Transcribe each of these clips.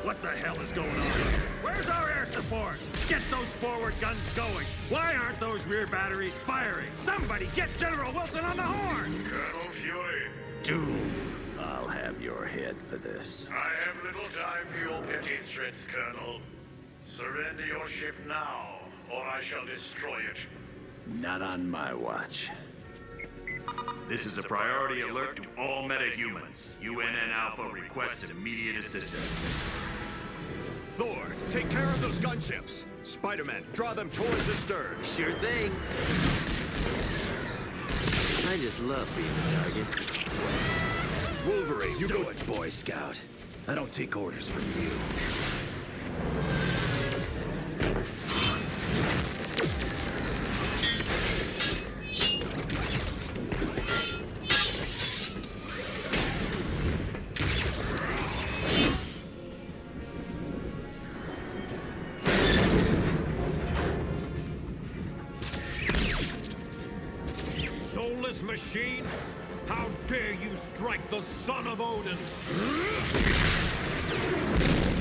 What the hell is going on? Where's our air support? Get those forward guns going. Why aren't those rear batteries firing? Somebody get General Wilson on the horn! Colonel Fury. Doom, I'll have your head for this. I have little time for your petty threats, Colonel. Surrender your ship now, or I shall destroy it. Not on my watch. This is a priority alert to all metahumans. UNN Alpha requests immediate assistance. Thor, take care of those gunships. Spider-Man, draw them towards the stern. Sure thing. I just love being the target. Wolverine, you Do go it, Boy Scout. I don't take orders from you. Soulless machine? How dare you strike the son of Odin?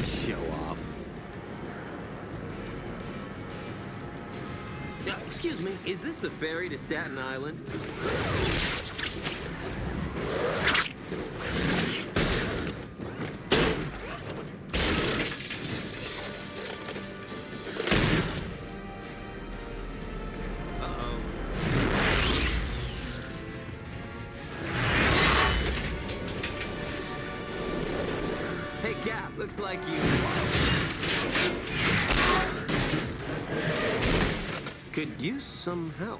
Show off. Excuse me, is this the ferry to Staten Island? Hey, Cap, looks like you could use some help.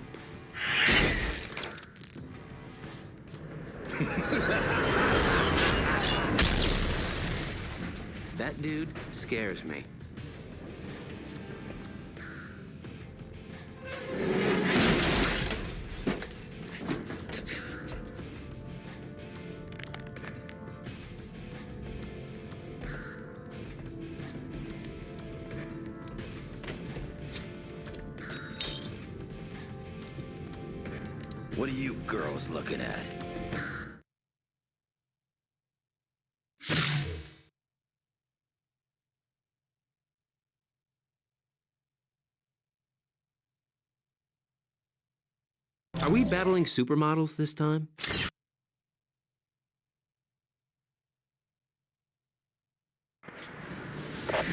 That dude scares me. What are you girls looking at? Are we battling supermodels this time?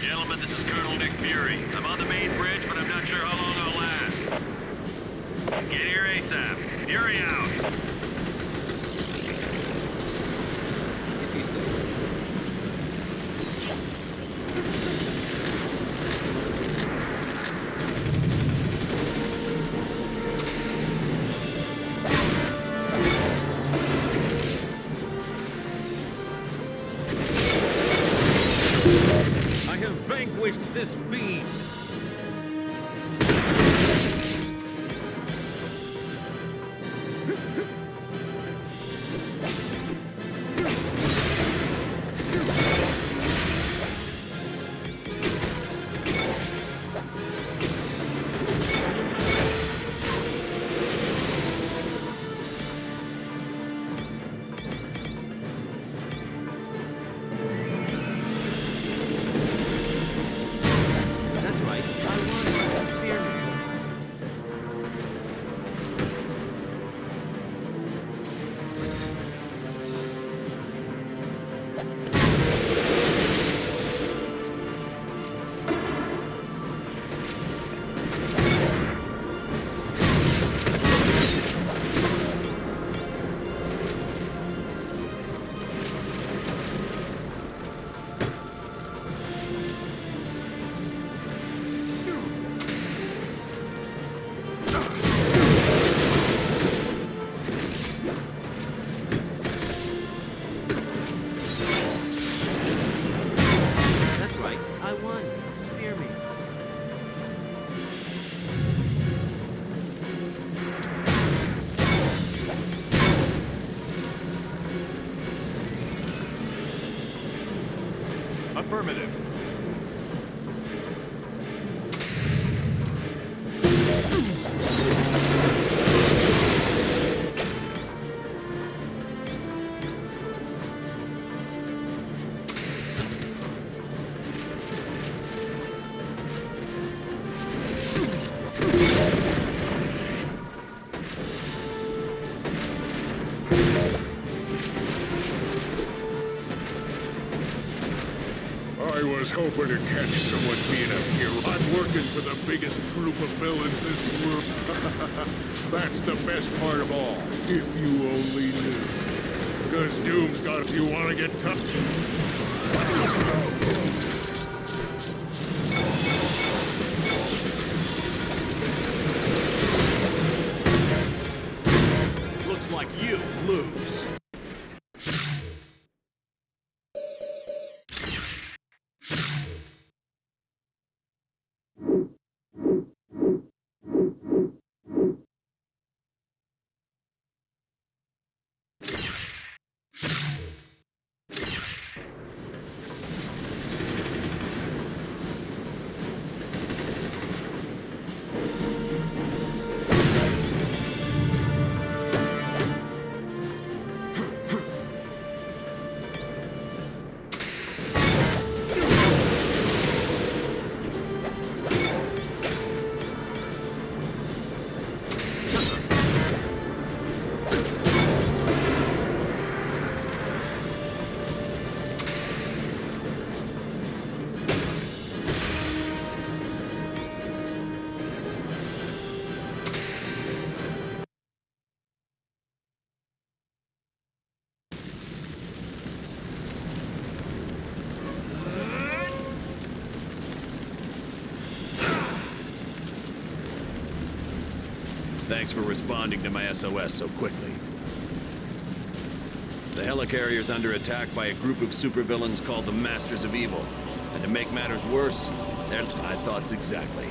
Gentlemen, this is Colonel Nick Fury. I'm on the main bridge, but I'm not sure how long I'll last. Get here ASAP. Fury out. If you say so. I have vanquished this fiend. That's right. I won. Fear me. That's right. I won. Fear me. Affirmative. was hoping to catch someone being a hero. I'm working for the biggest group of villains this world. That's the best part of all, if you only knew. Because Doom's got if you want to get tough. Looks like you lose. Thanks for responding to my SOS so quickly. The helicarrier's under attack by a group of supervillains called the Masters of Evil. And to make matters worse, they're my thoughts exactly.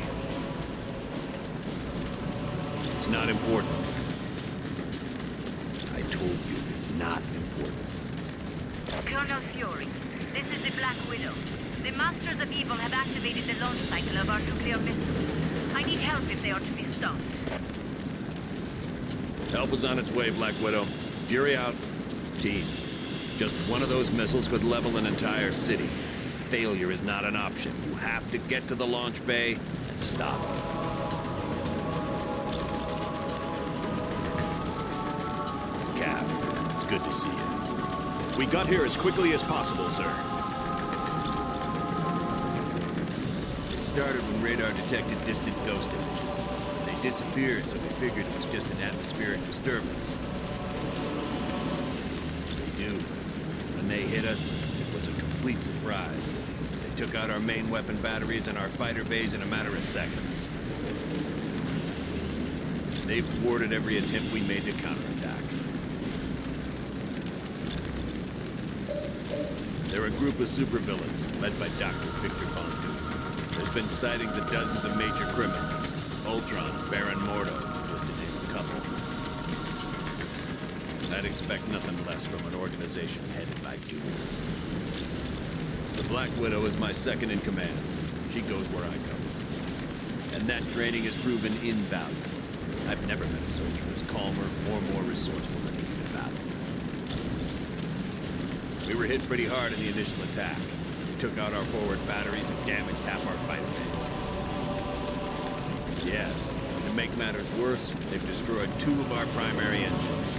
It's not important. I told you it's not important. Colonel Fury, this is the Black Widow. The Masters of Evil have activated the launch cycle of our nuclear missiles. I need help if they are to be stopped. Help is on its way, Black Widow. Fury out. Team. Just one of those missiles could level an entire city. Failure is not an option. You have to get to the launch bay and stop it. Cap, it's good to see you. We got here as quickly as possible, sir. It started when radar detected distant ghost images. They disappeared, so we figured it was just an atmospheric disturbance. They knew. When they hit us, it was a complete surprise. They took out our main weapon batteries and our fighter bays in a matter of seconds. They've thwarted every attempt we made to counterattack. They're a group of supervillains, led by Dr. Victor Von Doom. There's been sightings of dozens of major criminals. Ultron, Baron Mordo, just to name a couple. I'd expect nothing less from an organization headed by Doom. The Black Widow is my second in command. She goes where I go. And that training has proven invaluable. I've never met a soldier who's calmer or more resourceful than he in battle. We were hit pretty hard in the initial attack. We took out our forward batteries and damaged half our fighter bays. Yes, and to make matters worse, they've destroyed 2 of our primary engines.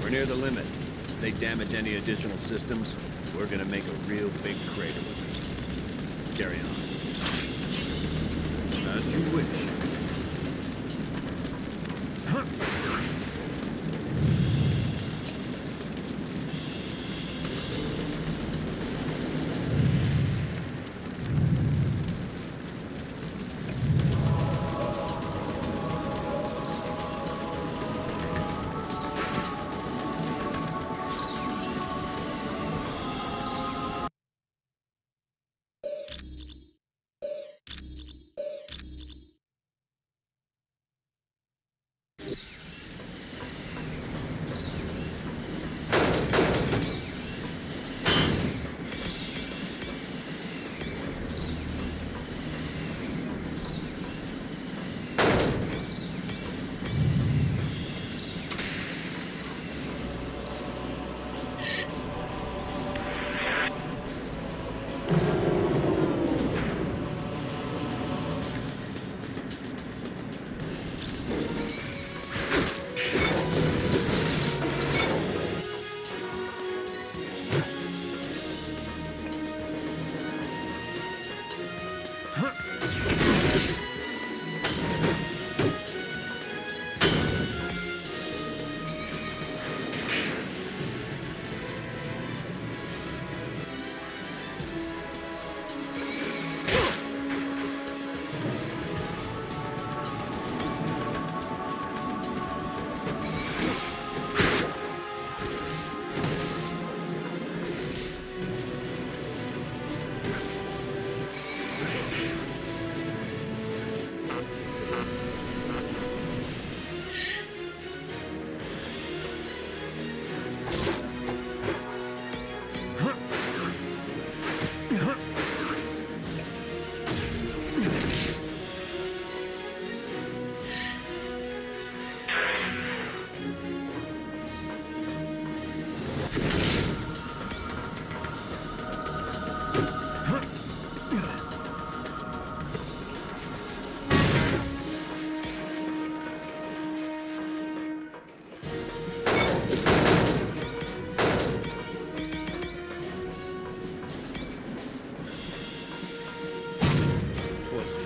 We're near the limit. If they damage any additional systems, we're gonna make a real big crater with it. Carry on. As you wish.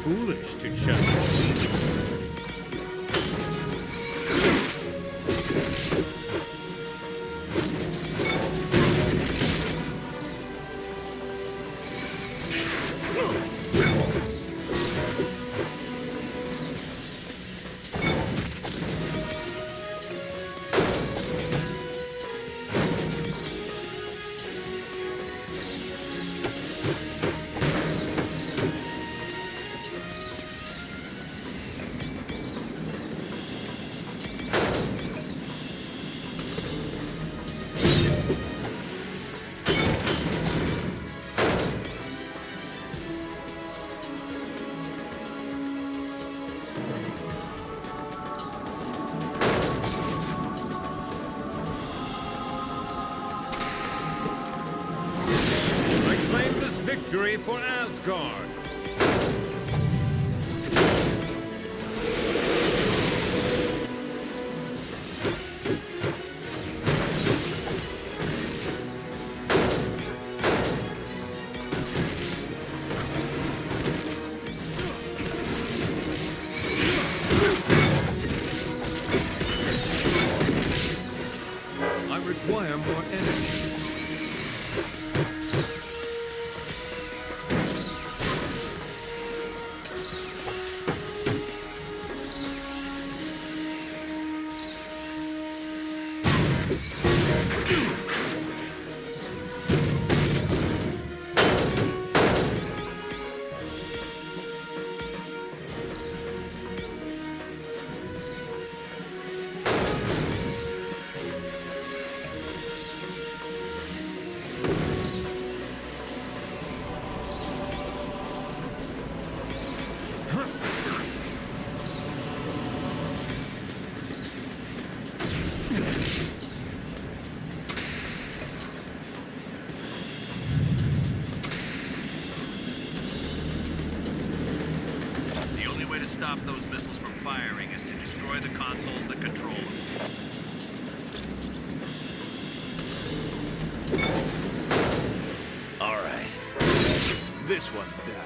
foolish to challenge. Victory for Asgard! I require more energy. Stop those missiles from firing is to destroy the consoles that control them. All right. This one's down.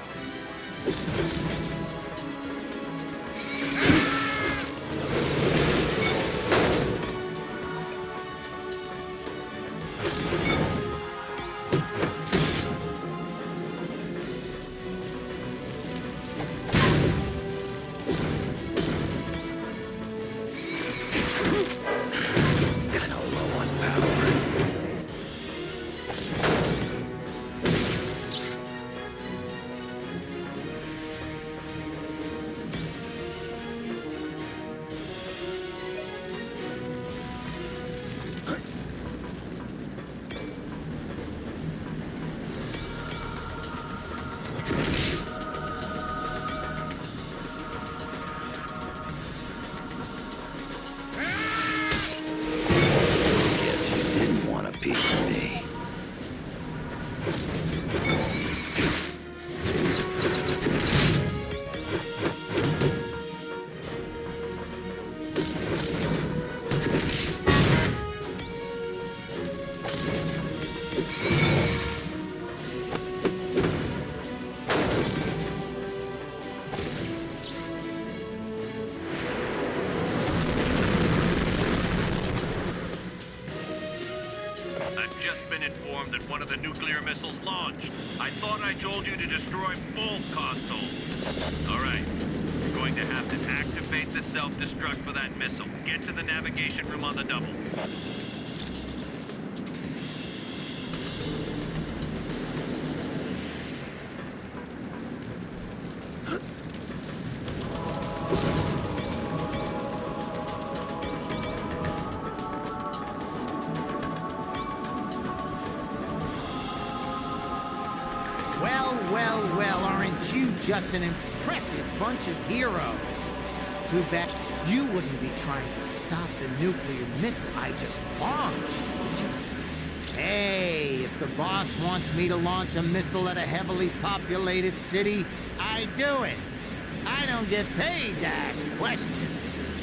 Piece of me. Informed that one of the nuclear missiles launched. I thought I told you to destroy both consoles. All right. You're going to have to activate the self-destruct for that missile. Get to the navigation room on the double. Well, aren't you just an impressive bunch of heroes? Too bad you wouldn't be trying to stop the nuclear missile I just launched, would you? Hey, if the boss wants me to launch a missile at a heavily populated city, I do it. I don't get paid to ask questions.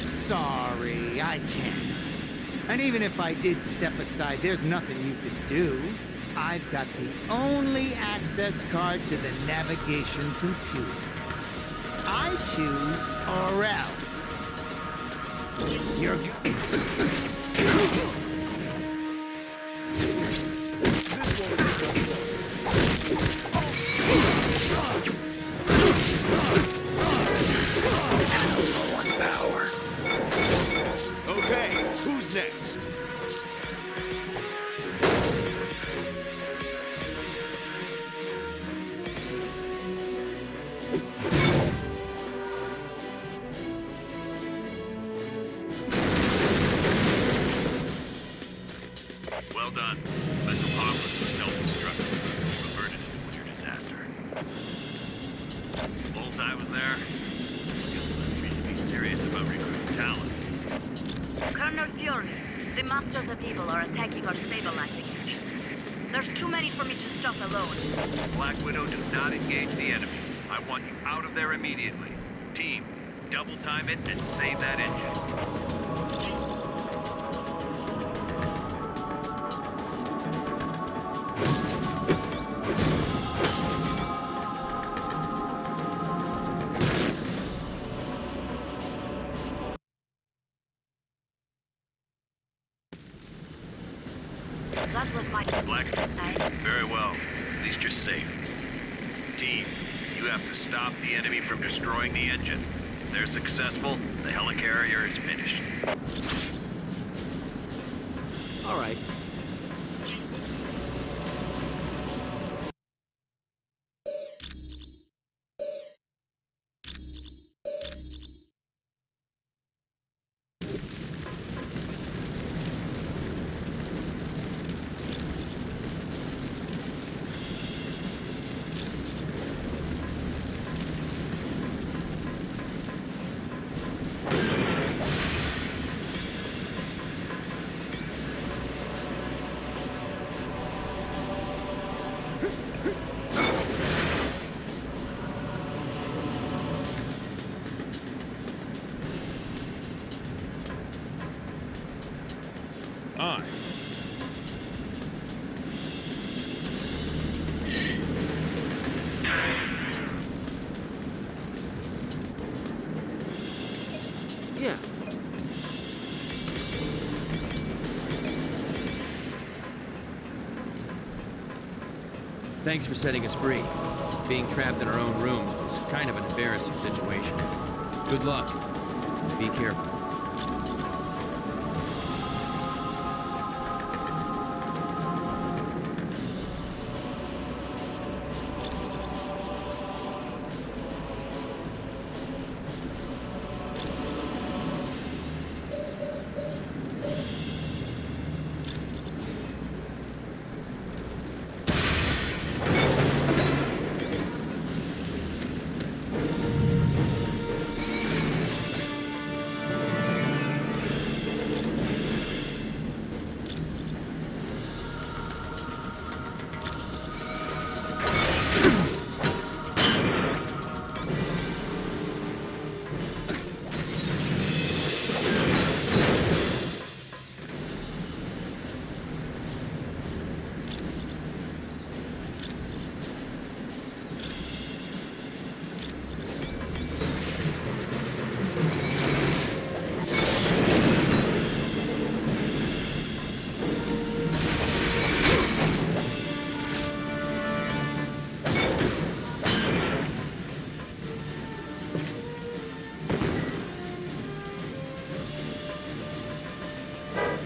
Sorry, I can't. And even if I did step aside, there's nothing you could do. I've got the only access card to the navigation computer. I choose or else. You're... Okay, who's next? Well done. Special powers was self-destructive. Reverted to a major disaster. Bullseye was there. You need to be serious about recruiting talent. Colonel Fury, the Masters of Evil are attacking our stabilizing engines. There's too many for me to stop alone. Black Widow, do not engage the enemy. I want you out of there immediately. Team, double time it and save that engine. That was my... Black, very well. At least you're safe. Team, you have to stop the enemy from destroying the engine. If they're successful, the helicarrier is finished. All right. Aye. Yeah. Thanks for setting us free. Being trapped in our own rooms was kind of an embarrassing situation. Good luck. Be careful.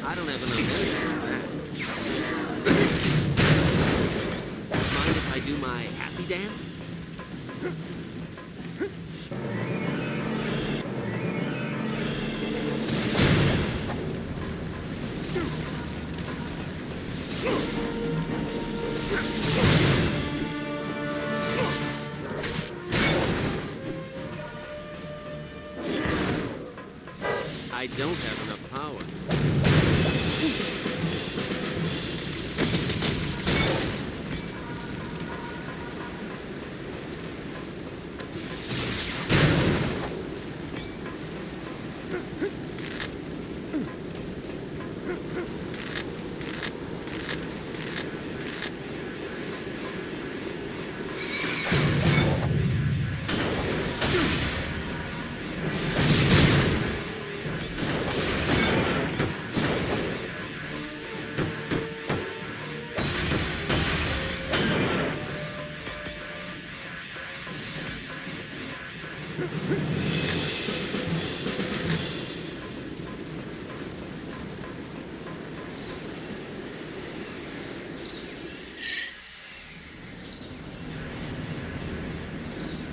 I don't have enough energy for that. Mind if I do my happy dance? I don't have enough power.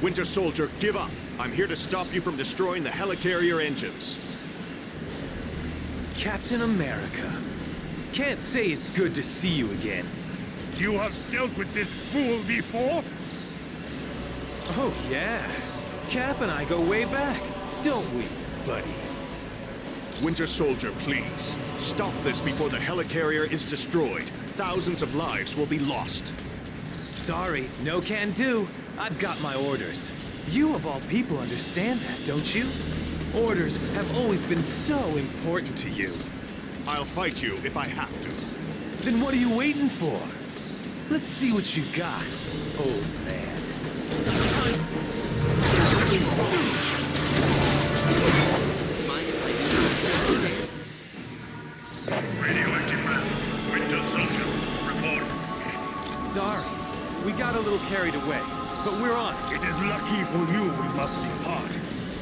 Winter Soldier, give up. I'm here to stop you from destroying the helicarrier engines. Captain America. Can't say it's good to see you again. You have dealt with this fool before? Oh, yeah. Cap and I go way back, don't we, buddy? Winter Soldier, please. Stop this before the helicarrier is destroyed. Thousands of lives will be lost. Sorry, no can do. I've got my orders. You of all people understand that, don't you? Orders have always been so important to you. I'll fight you if I have to. Then what are you waiting for? Let's see what you got, old man. Mind if I do my dance? Radioactive man, Winter Soldier, report. Sorry, we got a little carried away, but we're on it. It is lucky for you we must depart.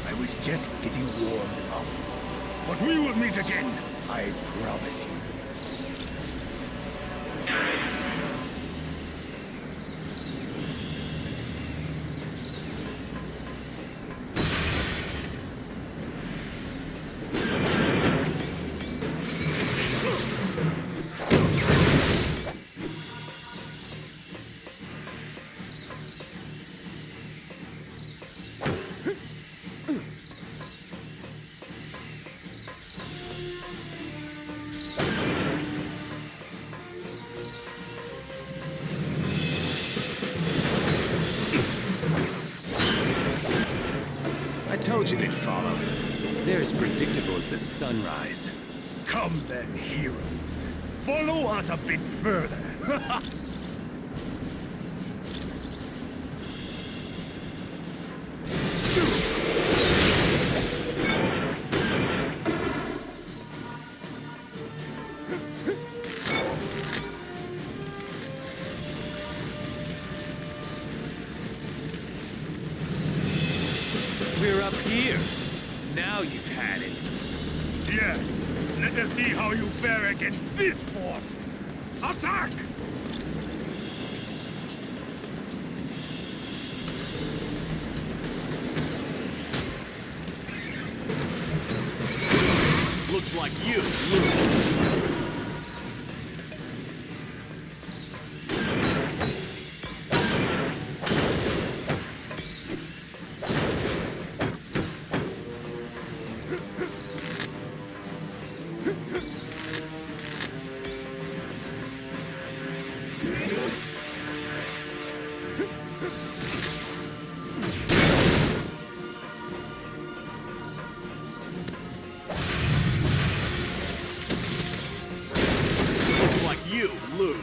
I was just getting warmed up. But we will meet again, I promise you. I told you they'd follow. They're as predictable as the sunrise. Come then, heroes. Follow us a bit further. We're up here. Now you've had it. Yes. Let us see how you fare against this force. Attack! Looks like you lose. Looks like you lose.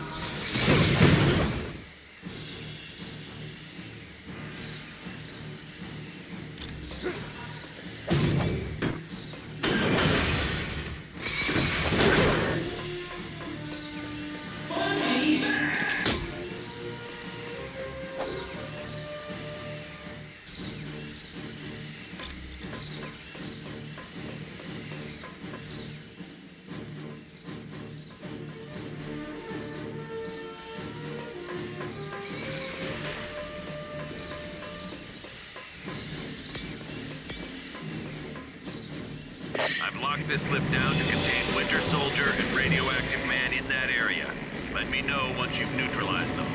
I've locked this lift down to contain Winter Soldier and Radioactive Man in that area. Let me know once you've neutralized them.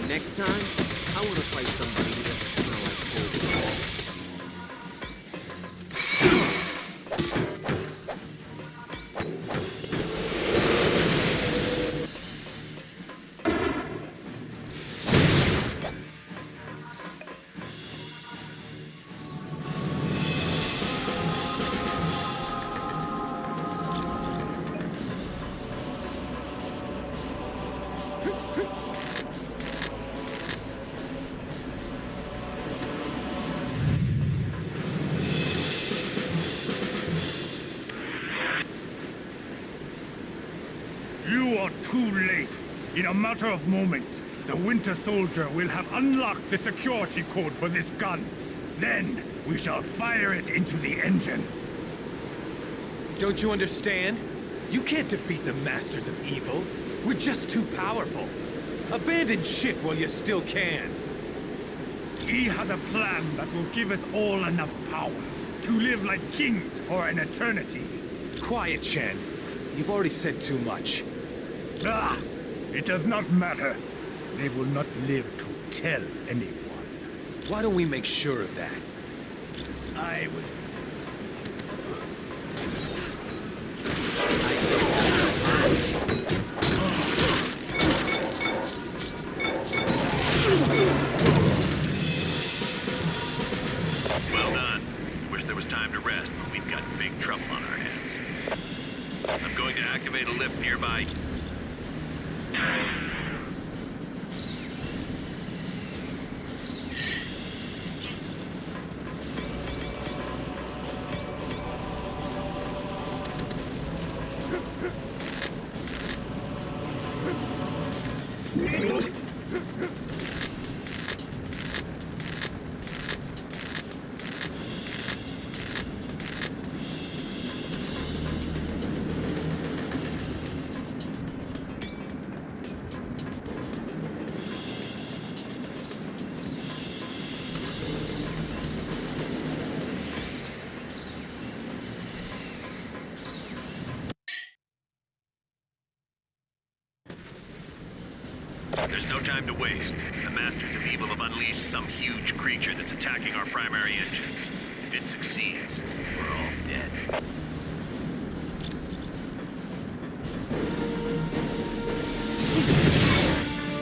Next time, I want to fight somebody who doesn't smell like cold. You're too late. In a matter of moments, the Winter Soldier will have unlocked the security code for this gun. Then, we shall fire it into the engine. Don't you understand? You can't defeat the Masters of Evil. We're just too powerful. Abandon ship while you still can. He has a plan that will give us all enough power to live like kings for an eternity. Quiet, Chen. You've already said too much. Ah! It does not matter. They will not live to tell anyone. Why don't we make sure of that? I will... Well done. Wish there was time to rest, but we've got big trouble on our hands. I'm going to activate a lift nearby. There's no time to waste. The Masters of Evil have unleashed some huge creature that's attacking our primary engines. If it succeeds, we're all dead.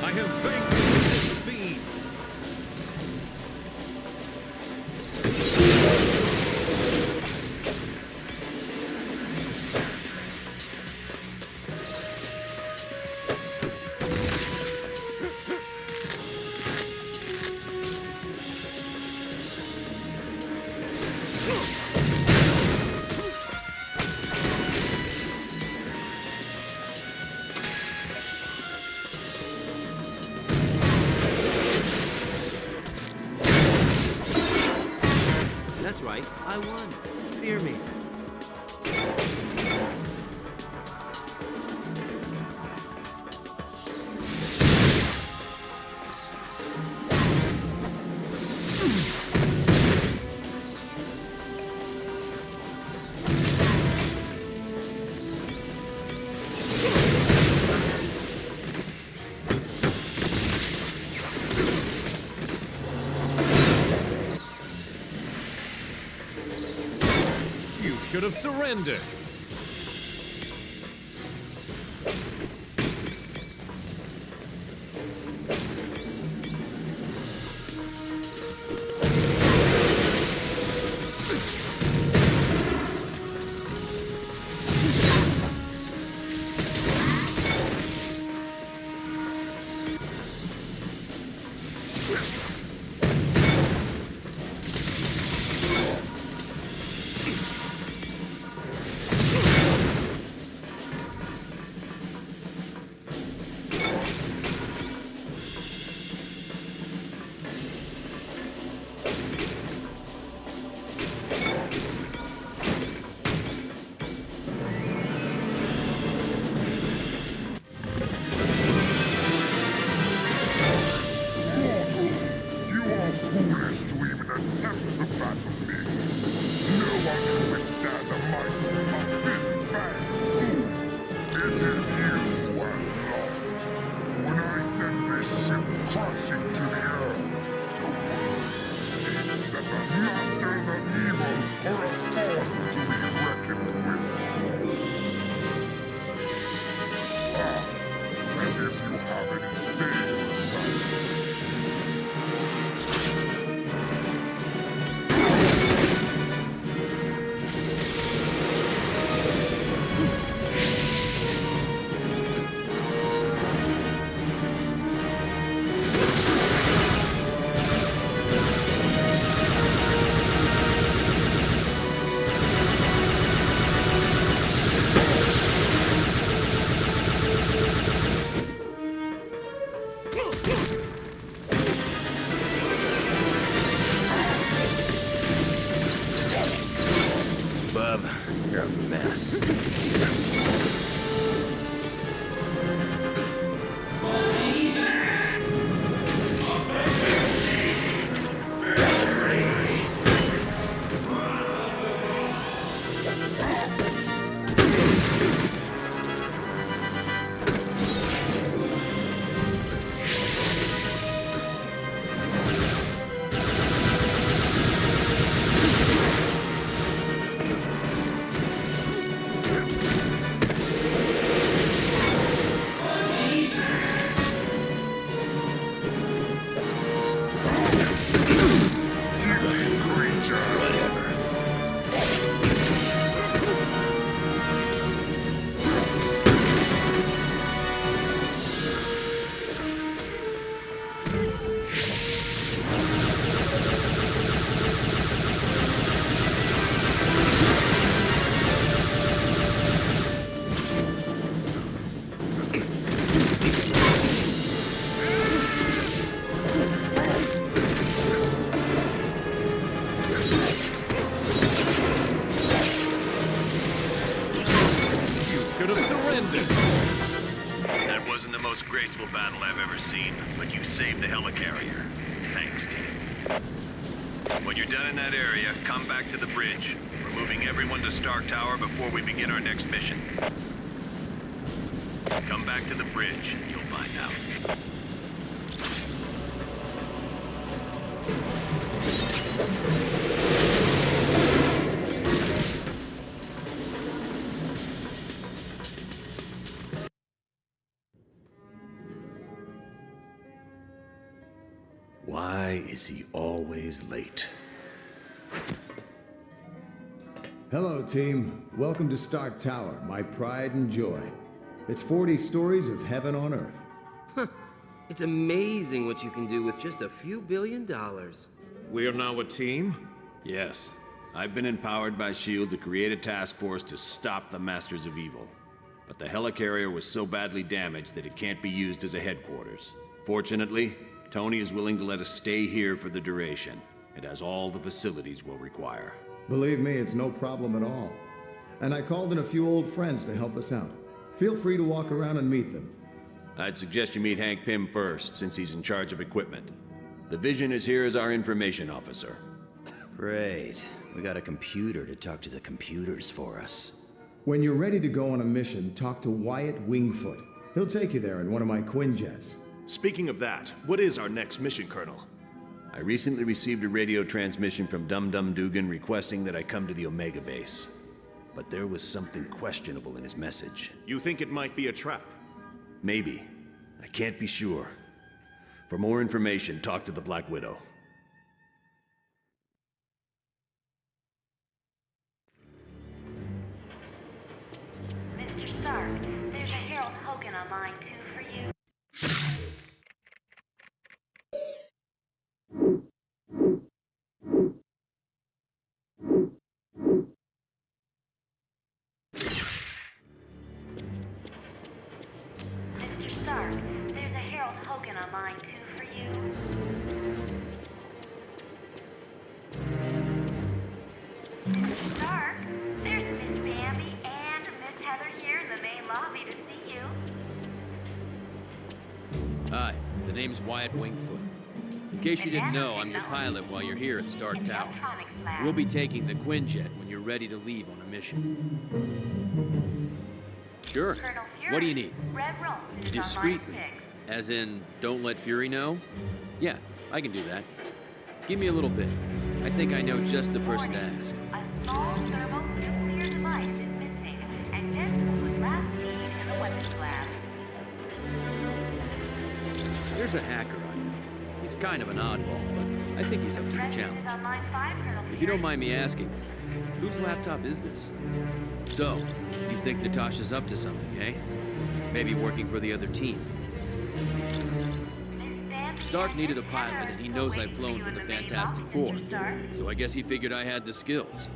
I have vanquished this fiend. That's right, I won. Fear me. You should have surrendered. You're a mess. That wasn't the most graceful battle I've ever seen, but you saved the helicarrier. Thanks, team. When you're done in that area, come back to the bridge. We're moving everyone to Stark Tower before we begin our next mission. Come back to the bridge, and you'll find out. Why is he always late? Hello, team. Welcome to Stark Tower, my pride and joy. It's 40 stories of heaven on Earth. It's amazing what you can do with just a few $1 billion. We're now a team? Yes. I've been empowered by S.H.I.E.L.D. to create a task force to stop the Masters of Evil. But the helicarrier was so badly damaged that it can't be used as a headquarters. Fortunately, Tony is willing to let us stay here for the duration. It has all the facilities we'll require. Believe me, it's no problem at all. And I called in a few old friends to help us out. Feel free to walk around and meet them. I'd suggest you meet Hank Pym first, since he's in charge of equipment. The Vision is here as our information officer. Great. We got a computer to talk to the computers for us. When you're ready to go on a mission, talk to Wyatt Wingfoot. He'll take you there in one of my Quinjets. Speaking of that, what is our next mission, Colonel? I recently received a radio transmission from Dum Dum Dugan requesting that I come to the Omega base. But there was something questionable in his message. You think it might be a trap? Maybe. I can't be sure. For more information, talk to the Black Widow. Mr. Stark, there's a Harold Hogan on line 2 for you. Mr. Stark, there's a Harold Hogan on line 2 for you. Mr. Stark, there's Miss Bambi and Miss Heather here in the main lobby to see you. Hi, the name's Wyatt Wingfoot. In case you didn't know, I'm your pilot while you're here at Stark Tower. We'll be taking the Quinjet when you're ready to leave on a mission. Sure. What do you need? Discreetly. As in, don't let Fury know? Yeah, I can do that. Give me a little bit. I think I know just the person to ask. A small thermonuclear device is missing, and Deadpool was last seen in the weapons lab. There's a hacker I know. He's kind of an oddball, but I think he's up to the challenge. On line 5, Colonel If you don't mind me asking, whose laptop is this? So, you think Natasha's up to something, eh? Maybe working for the other team. Stark needed a pilot, and he knows I've flown for the Fantastic Four, so I guess he figured I had the skills.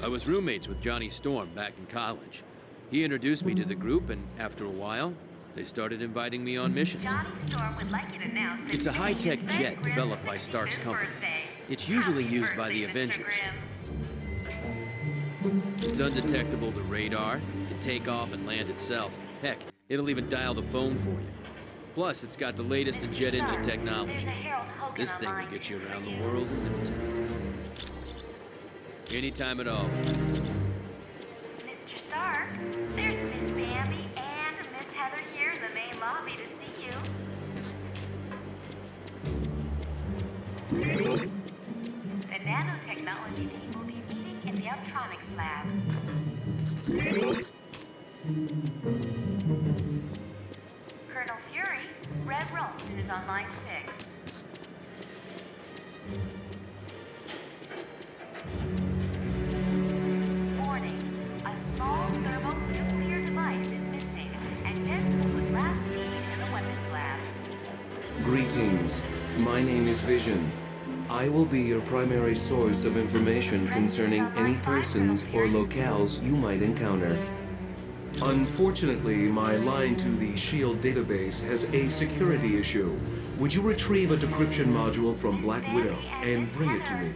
I was roommates with Johnny Storm back in college. He introduced me to the group, and after a while, they started inviting me on missions. It's a high-tech jet developed by Stark's company. It's usually used by the Avengers. It's undetectable to radar, can take off and land itself. Heck, it'll even dial the phone for you. Plus, it's got the latest in jet engine technology. This thing will get you around the world in no time. Anytime at all. Mr. Stark, there's Miss Bambi and Miss Heather here in the main lobby to see you. The nanotechnology team will be meeting in the Optronics lab. Colonel Fury, Red Ralston is on line 6. Warning, a small thermonuclear device is missing, and this was last seen in the weapons lab. Greetings. My name is Vision. I will be your primary source of information concerning any persons or locales you might encounter. Unfortunately, my line to the SHIELD database has a security issue. Would you retrieve a decryption module from Black Widow and bring it to me?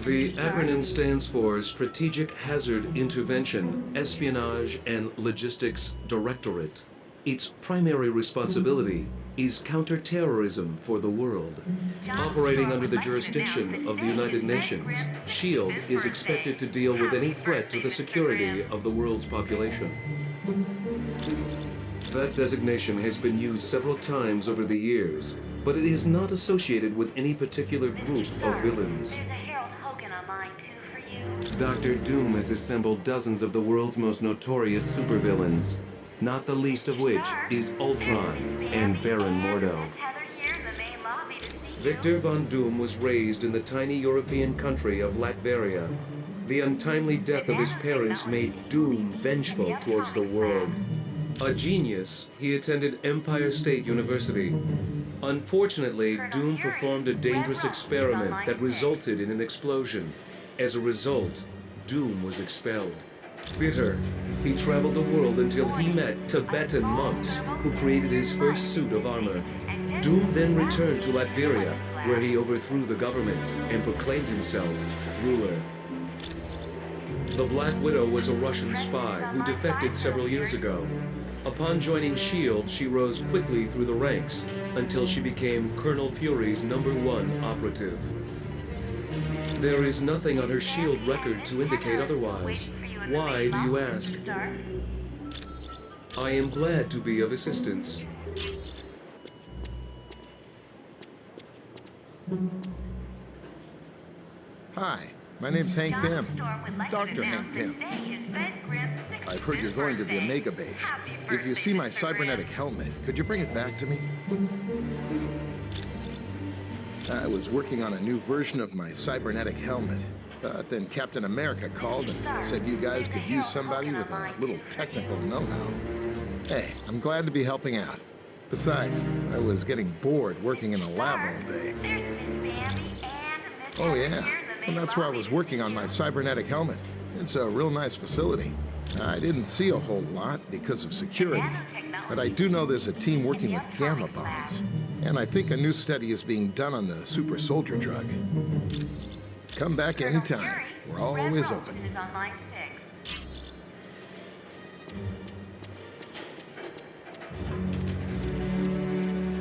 The acronym stands for Strategic Hazard Intervention, Espionage and Logistics Directorate. Its primary responsibility is counterterrorism for the world. Operating under the jurisdiction of the United Nations, SHIELD is expected to deal with any threat to the security of the world's population. That designation has been used several times over the years, but it is not associated with any particular group of villains. Dr. Doom has assembled dozens of the world's most notorious supervillains, not the least of which is Ultron and Baron Mordo. Victor Von Doom was raised in the tiny European country of Latveria. The untimely death of his parents made Doom vengeful towards the world. A genius, he attended Empire State University. Unfortunately, Doom performed a dangerous experiment that resulted in an explosion. As a result, Doom was expelled. Bitter, he traveled the world until he met Tibetan monks who created his first suit of armor. Doom then returned to Latveria, where he overthrew the government and proclaimed himself ruler. The Black Widow was a Russian spy who defected several years ago. Upon joining SHIELD, she rose quickly through the ranks until she became Colonel Fury's #1 operative. There is nothing on her SHIELD record to indicate otherwise. Why, do you ask? I am glad to be of assistance. Hi, my name's Hank Pym. Dr. Hank Pym. I've heard you're going to the Omega base. If you see my cybernetic helmet, could you bring it back to me? I was working on a new version of my cybernetic helmet, but then Captain America called and said you guys could use somebody with a little technical know-how. Hey, I'm glad to be helping out. Besides, I was getting bored working in a lab all day. Oh yeah, well, that's where I was working on my cybernetic helmet. It's a real nice facility. I didn't see a whole lot because of security, but I do know there's a team working with gamma bombs. And I think a new study is being done on the super soldier drug. Come back anytime. We're always open.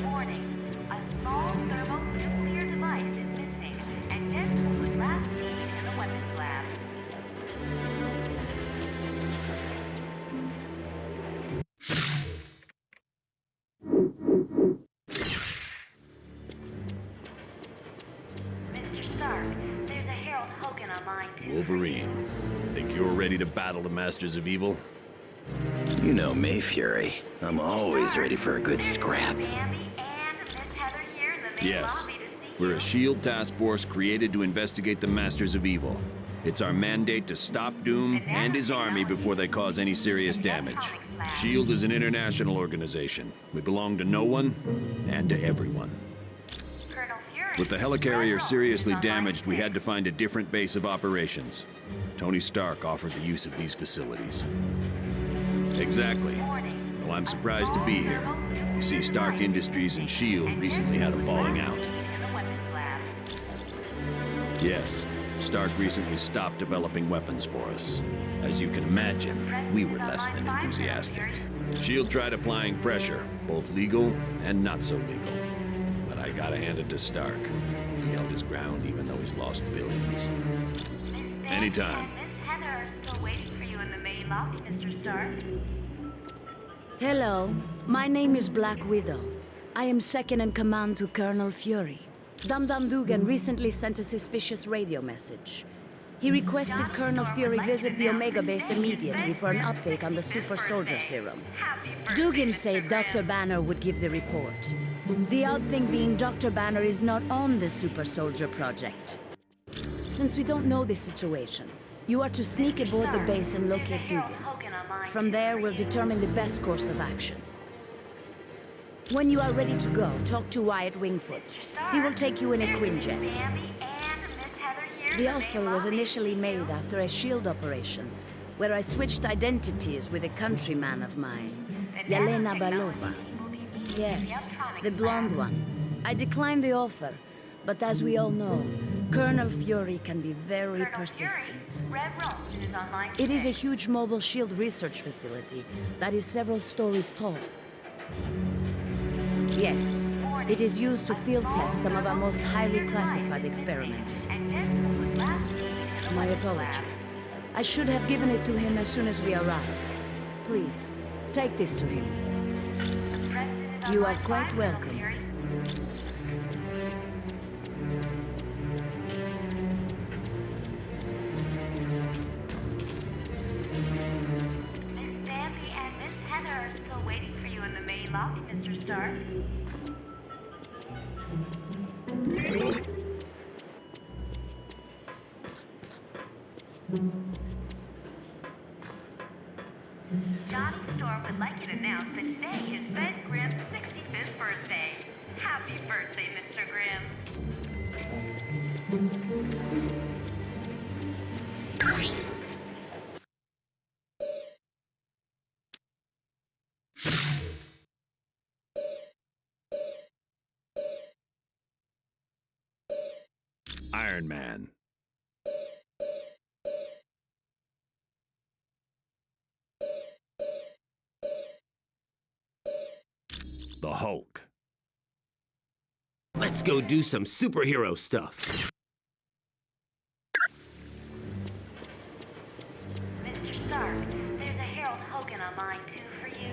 Warning, a small thermonuclear device is missing, and this was last seen in the weapons lab. Mr. Stark, there's a Harold Hogan on line 2. Wolverine, think you're ready to battle the Masters of Evil? You know me, Fury. I'm always ready for a good scrap. Yes. We're a SHIELD task force created to investigate the Masters of Evil. It's our mandate to stop Doom and his army before they cause any serious damage. SHIELD is an international organization. We belong to no one and to everyone. With the helicarrier seriously damaged, we had to find a different base of operations. Tony Stark offered the use of these facilities. Exactly. Well, I'm surprised to be here. You see, Stark Industries and SHIELD recently had a falling out. Yes, Stark recently stopped developing weapons for us. As you can imagine, we were less than enthusiastic. S.H.I.E.L.D. tried applying pressure, both legal and not so legal. But I gotta hand it to Stark. He held his ground even though he's lost billions. Anytime. Miss Heather are still waiting for you in the main lobby, Mr. Stark. Hello, my name is Black Widow. I am second in command to Colonel Fury. Dum Dum Dugan recently sent a suspicious radio message. He requested Colonel Fury visit the Omega base immediately for an update on the super soldier serum. Dugan said Dr. Banner would give the report. The odd thing being Dr. Banner is not on the super soldier project. Since we don't know this situation, you are to sneak aboard the base and locate Dugan. From there, we'll determine the best course of action. When you are ready to go, talk to Wyatt Wingfoot. He will take you in a Quinjet. The offer was initially made after a S.H.I.E.L.D. operation, where I switched identities with a countryman of mine, Yelena Balova. Yes, the blonde one. I declined the offer, but as we all know, Colonel Fury can be very persistent. It is a huge mobile S.H.I.E.L.D. research facility that is several stories tall. Yes, it is used to field test some of our most highly classified experiments. My apologies. I should have given it to him as soon as we arrived. Please, take this to him. You are quite welcome. Miss Bambi and Miss Heather are still waiting for you in the main lobby, Mr. Stark. Johnny Storm would like you to announce that today is Ben Grimm's 65th birthday. Happy birthday, Mr. Grimm. Iron Man. The Hulk. Let's go do some superhero stuff. Mr. Stark, there's a Harold Hogan on line 2 for you.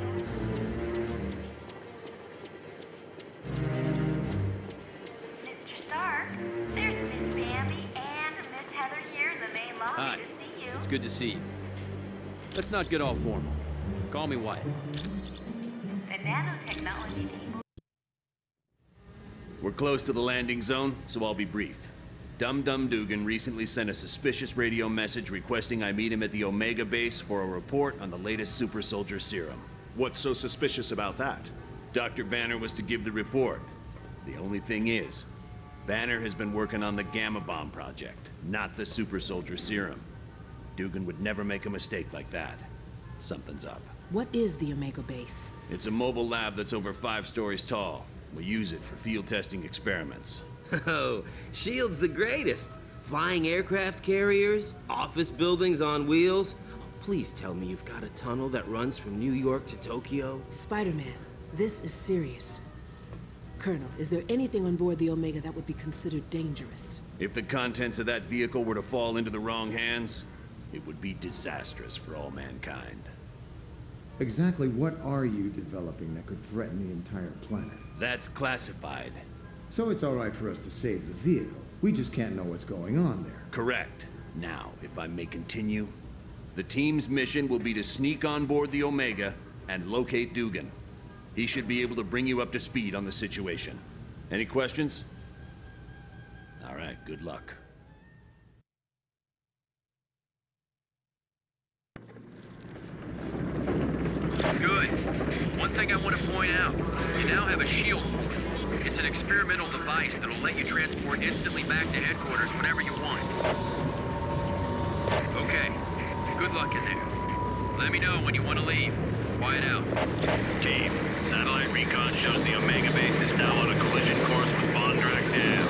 Mr. Stark, there's Miss Bambi and Miss Heather here in the main lobby Hi. to see you. It's good to see you. Let's not get all formal. Call me Wyatt. The nanotechnology team will... We're close to the landing zone, so I'll be brief. Dum Dum Dugan recently sent a suspicious radio message requesting I meet him at the Omega base for a report on the latest super soldier serum. What's so suspicious about that? Dr. Banner was to give the report. The only thing is, Banner has been working on the Gamma Bomb project, not the super soldier serum. Dugan would never make a mistake like that. Something's up. What is the Omega base? It's a mobile lab that's over 5 stories tall. We use it for field testing experiments. Oh, S.H.I.E.L.D.'s the greatest. Flying aircraft carriers, office buildings on wheels. Oh, please tell me you've got a tunnel that runs from New York to Tokyo. Spider-Man, this is serious. Colonel, is there anything on board the Omega that would be considered dangerous? If the contents of that vehicle were to fall into the wrong hands, it would be disastrous for all mankind. Exactly what are you developing that could threaten the entire planet? That's classified. So it's all right for us to save the vehicle. We just can't know what's going on there. Correct. Now, if I may continue, the team's mission will be to sneak on board the Omega and locate Dugan. He should be able to bring you up to speed on the situation. Any questions? All right, good luck. Good. One thing I want to point out, you now have a shield. It's an experimental device that'll let you transport instantly back to headquarters whenever you want. Okay, good luck in there. Let me know when you want to leave. Quiet out. Team, satellite recon shows the Omega base is now on a collision course with Bondrak Dam.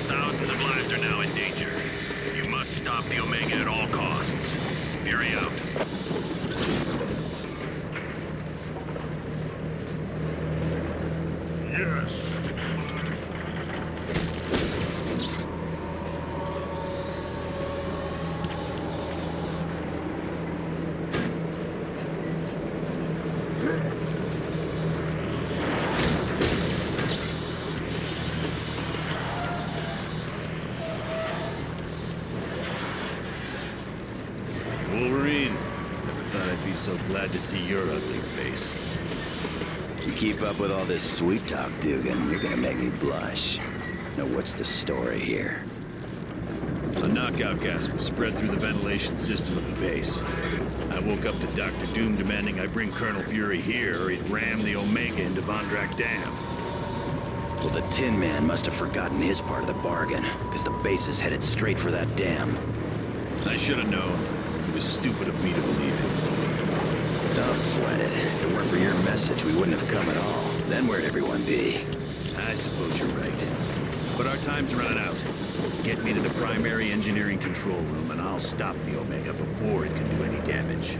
Thousands of lives are now in danger. You must Fury out. Yes. Wolverine, never thought I'd be so glad to see your ugly face. You keep up with all this sweet talk, Dugan, you're gonna make me blush. Now what's the story here? A knockout gas was spread through the ventilation system of the base. I woke up to Dr. Doom demanding I bring Colonel Fury here or he'd ram the Omega into Vondrak Dam. Well, the Tin Man must have forgotten his part of the bargain, because the base is headed straight for that dam. I should have known. It was stupid of me to believe it. Don't sweat it. If it weren't for your message, we wouldn't have come at all. Then where'd everyone be? I suppose you're right. But our time's run out. Get me to the primary engineering control room and I'll stop the Omega before it can do any damage.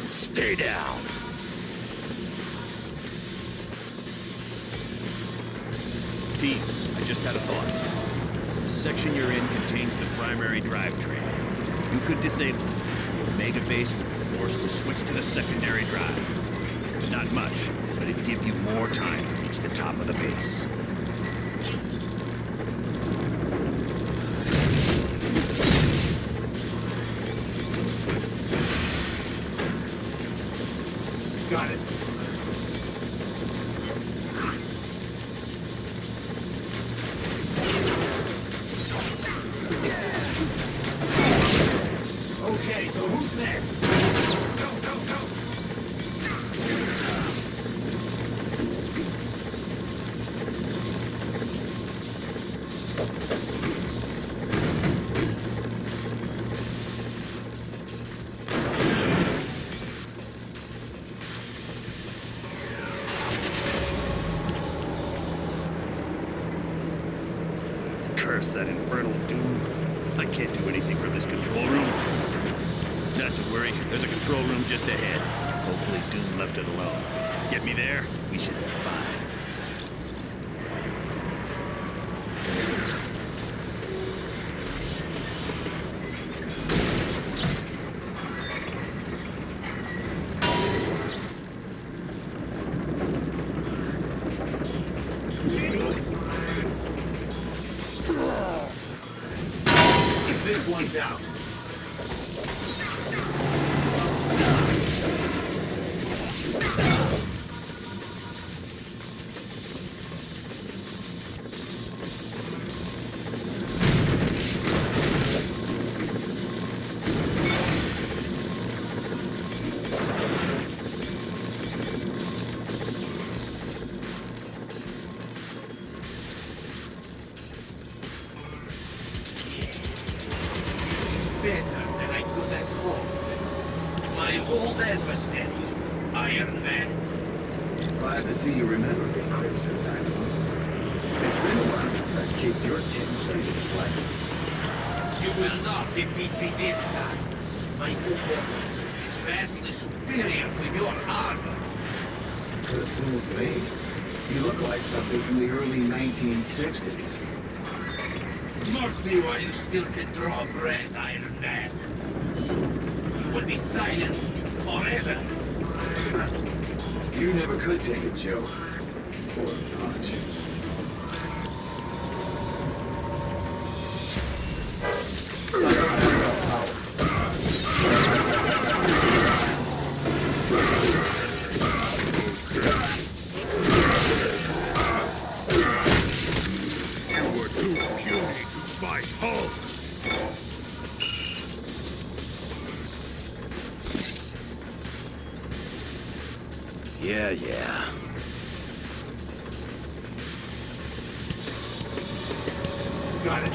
Stay down. Team, I just had a thought. The section you're in contains the primary drivetrain. You could disable it. The Omega base would be forced to switch to the secondary drive. Not much, but it'd give you more time to reach the top of the base. Got it. Okay, so who's next? Curse that infernal Doom. I can't do anything from this control room. Not to worry, there's a control room just ahead. Hopefully Doom left it alone. Get me there, we should be fine. This one's out. Better than I could have hoped. My old adversary, Iron Man. Glad to see you remember me, Crimson Dynamo. It's been a while since I keep your tin-plated play. You will not defeat me this time. My new weapon suit is vastly superior to your armor. Could have fooled me. You look like something from the early 1960s. Mark me while you still can draw breath, Iron Man. Soon, you will be silenced forever. You never could take a joke. Or a punch. Yeah. Got it.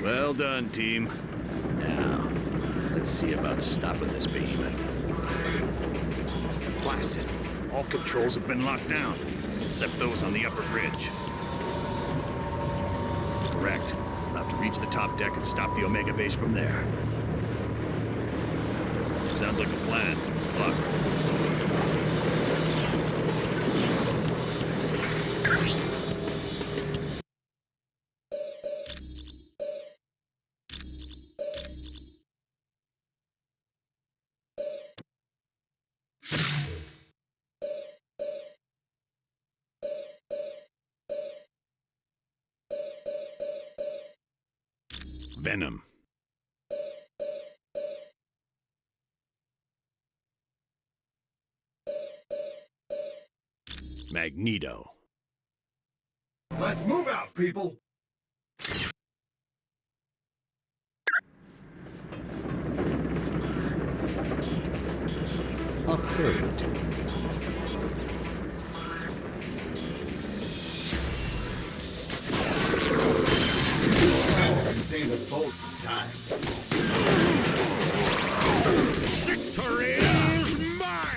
Well done, team. Now, let's see about stopping this behemoth. Blasted. All controls have been locked down, except those on the upper bridge. Correct. We'll have to reach the top deck and stop the Omega base from there. Sounds like a plan. Good luck. Venom. Magneto. Let's move out, people! Affirmative. Save us both some time. Victory is mine!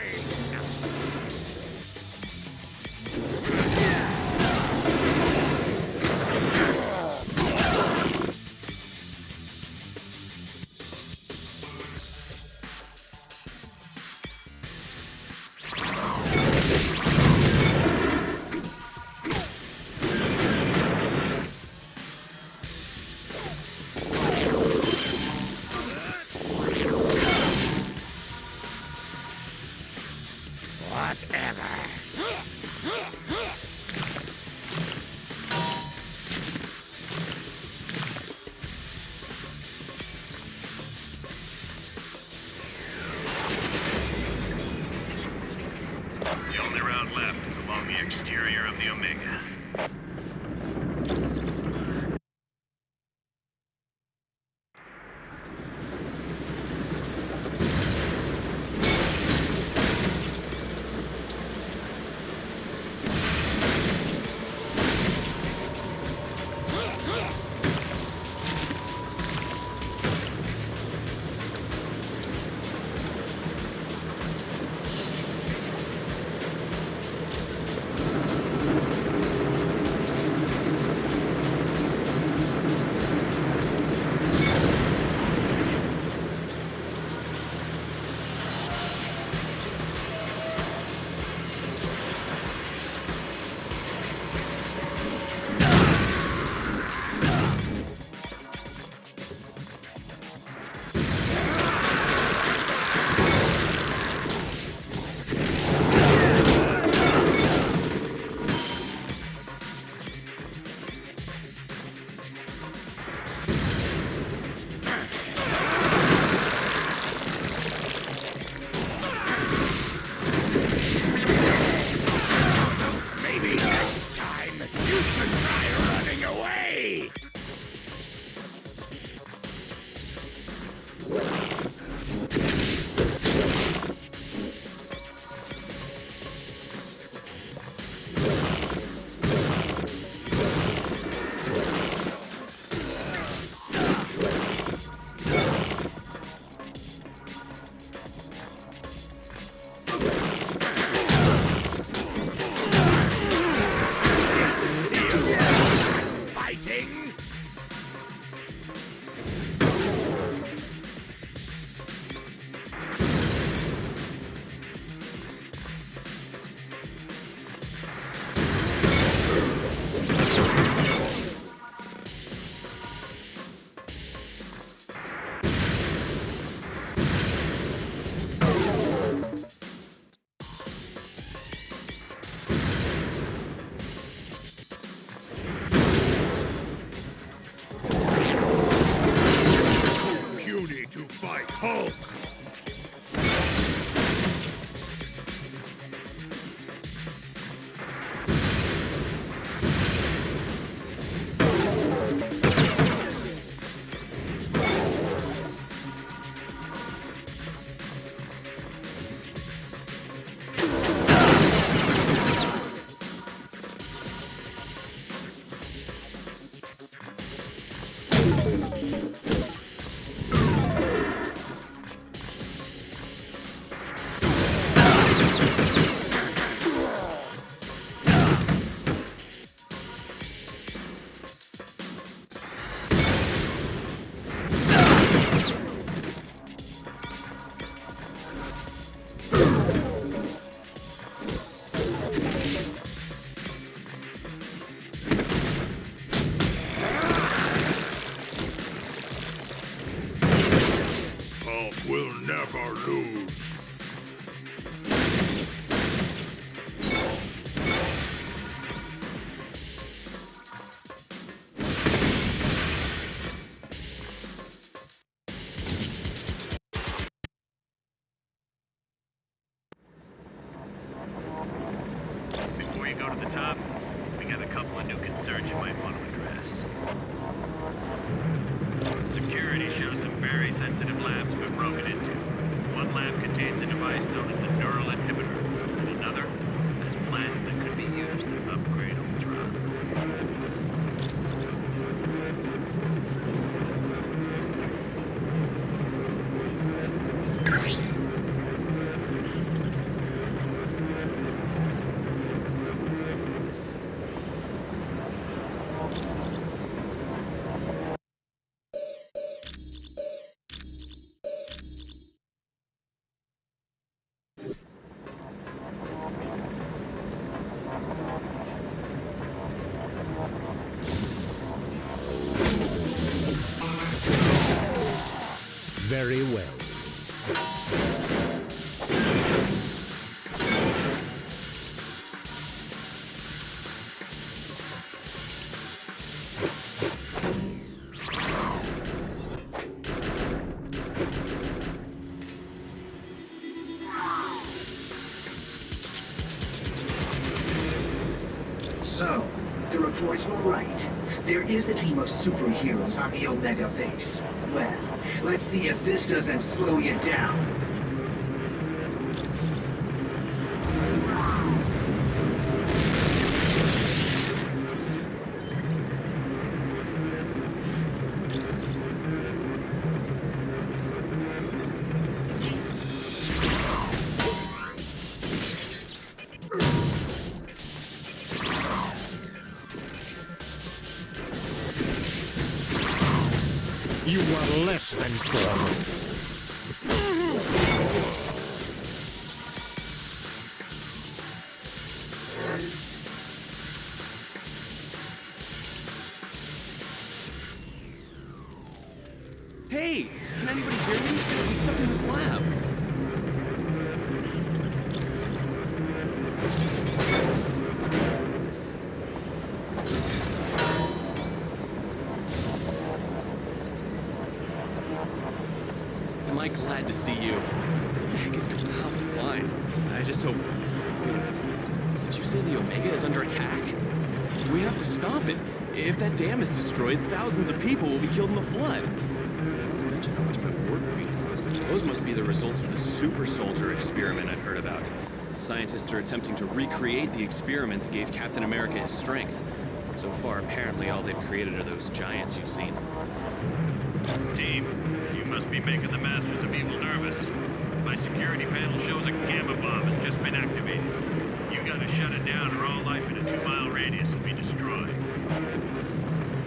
The only route left is along the exterior of the Omega. Hulk! Will never lose. Before you go to the top, we got a couple of new concerns you might want to address. Security shows some very sensitive labs have been broken into. One lab contains a device known as the neural inhibitor, and another has plans that could be used to upgrade Ultron. Very well. So, the reports were right. There is a team of superheroes on the Omega base. Well, let's see if this doesn't slow you down. You are less than formal. Hey! Can anybody hear me? I'm stuck in this lab. Am I glad to see you? What the heck is going on? I'm fine. I just hope... Wait a minute. Did you say the Omega is under attack? We have to stop it. If that dam is destroyed, thousands of people will be killed in the flood. Not to mention how much my work will be lost. Those must be the results of the super soldier experiment I've heard about. Scientists are attempting to recreate the experiment that gave Captain America his strength. So far, apparently, all they've created are those giants you've seen. Team, you must be making the Masters of Evil nervous. My security panel shows a gamma bomb has just been activated. You gotta shut it down or all life in a 2-mile radius will be destroyed.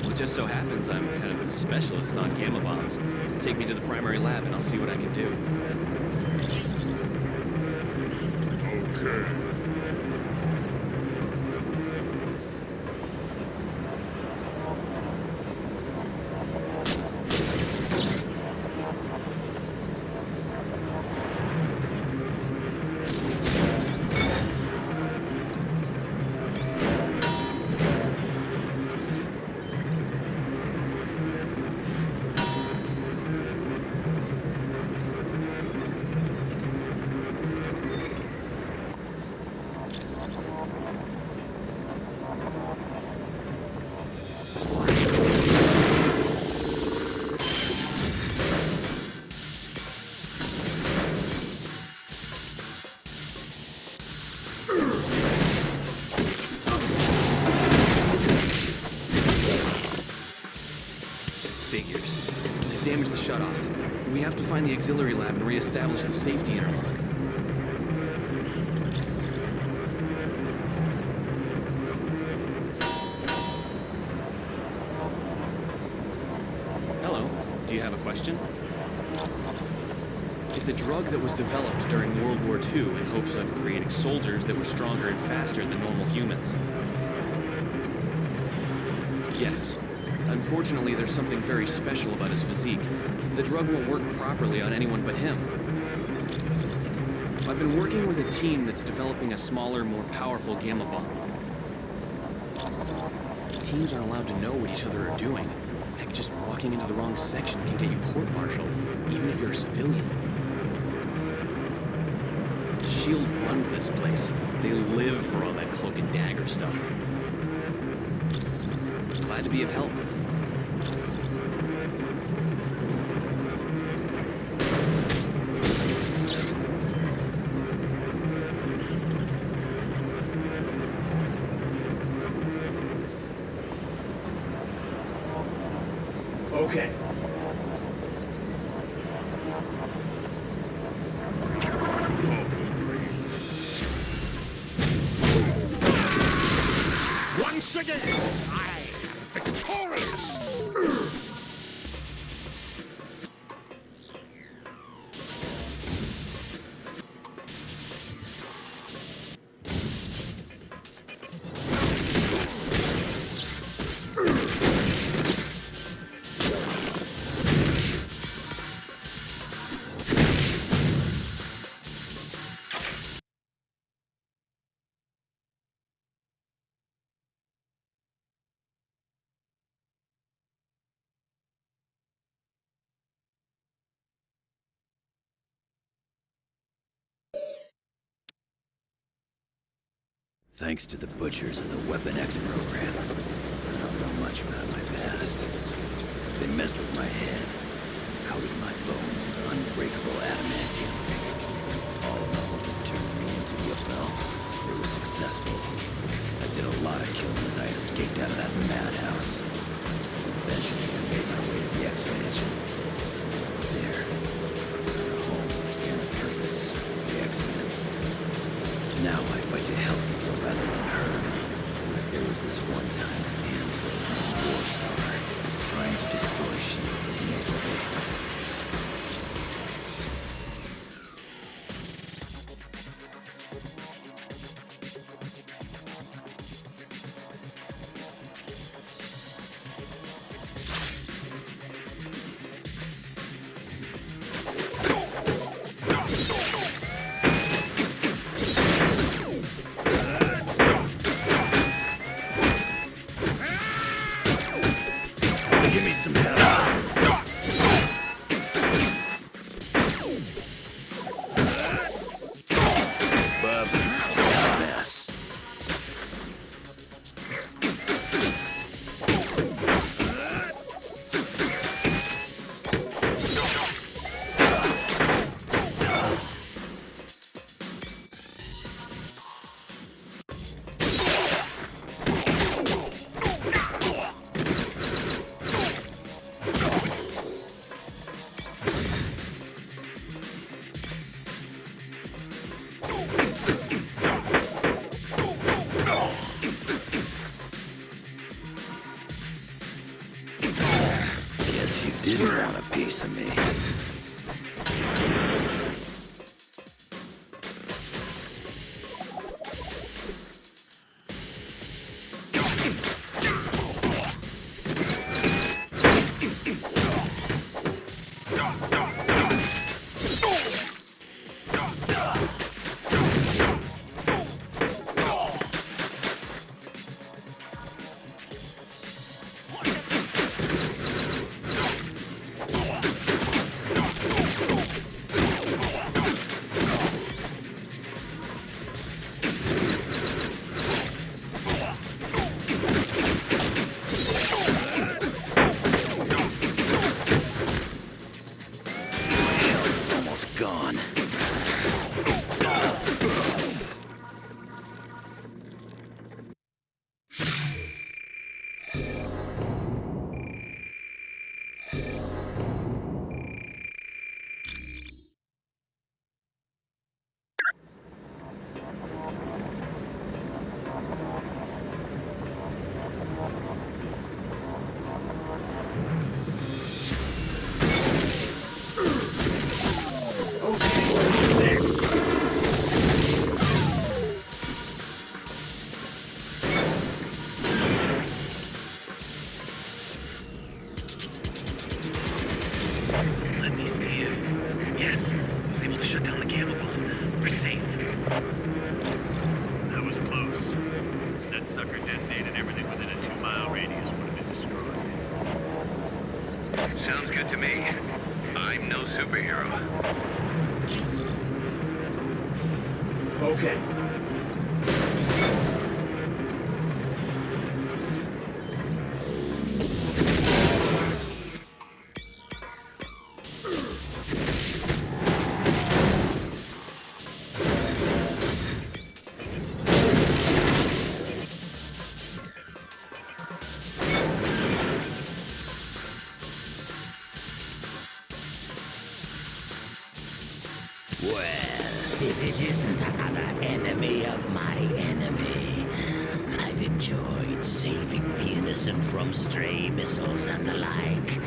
It just so happens I'm kind of a specialist on gamma bombs. Take me to the primary lab and I'll see what I can do. Okay. figures. They've damaged the shutoff. We have to find the auxiliary lab and re-establish the safety interlock. Hello. Do you have a question? It's a drug that was developed during World War II in hopes of creating soldiers that were stronger and faster than normal humans. Yes. Unfortunately, there's something very special about his physique. The drug won't work properly on anyone but him. I've been working with a team that's developing a smaller, more powerful gamma bomb. Teams aren't allowed to know what each other are doing. Heck, just walking into the wrong section can get you court-martialed, even if you're a civilian. S.H.I.E.L.D. runs this place. They live for all that cloak and dagger stuff. Glad to be of help. Okay. Once again, I am victorious! Thanks to the butchers of the Weapon X program, I don't know much about my past. They messed with my head, coated my bones with unbreakable adamantium. All in all, they turned me into well, it was successful. I did a lot of killing as I escaped out of that madhouse. Eventually, I made my way to the expansion. There, I found a home and a purpose, the X-Men. Now I fight to help people rather than hurt them. Like there was this one time an android, War Star, was trying to destroy S.H.I.E.L.D.'s Omega base. Give me some help. Bub, got a mess. Guess you didn't want a piece of me. me. I'm no superhero. Okay. Well, if it isn't another enemy of my enemy, I've enjoyed saving the innocent from stray missiles and the like.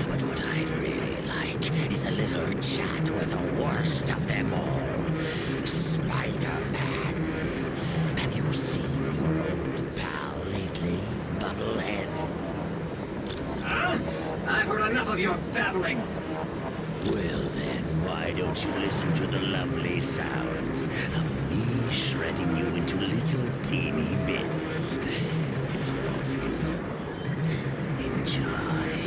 But what I'd really like is a little chat with the worst of them all, Spider-Man. Have you seen your old pal lately, Bubblehead? I've heard enough of your babbling. Well then, why don't you listen to the lovely sounds of me shredding you into little teeny bits? It's your funeral. Enjoy.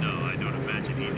No, I don't imagine he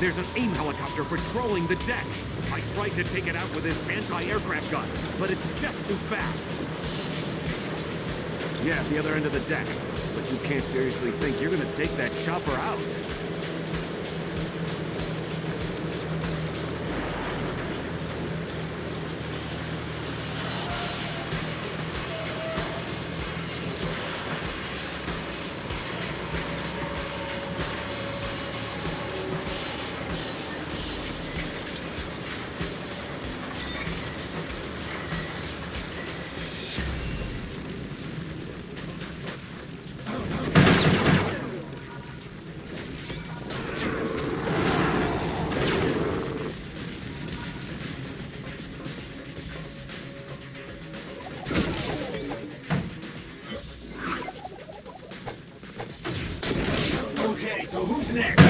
There's an AIM helicopter patrolling the deck. I tried to take it out with his anti-aircraft gun, but it's just too fast. Yeah, at the other end of the deck. But you can't seriously think you're gonna take that chopper out. Okay, so who's next?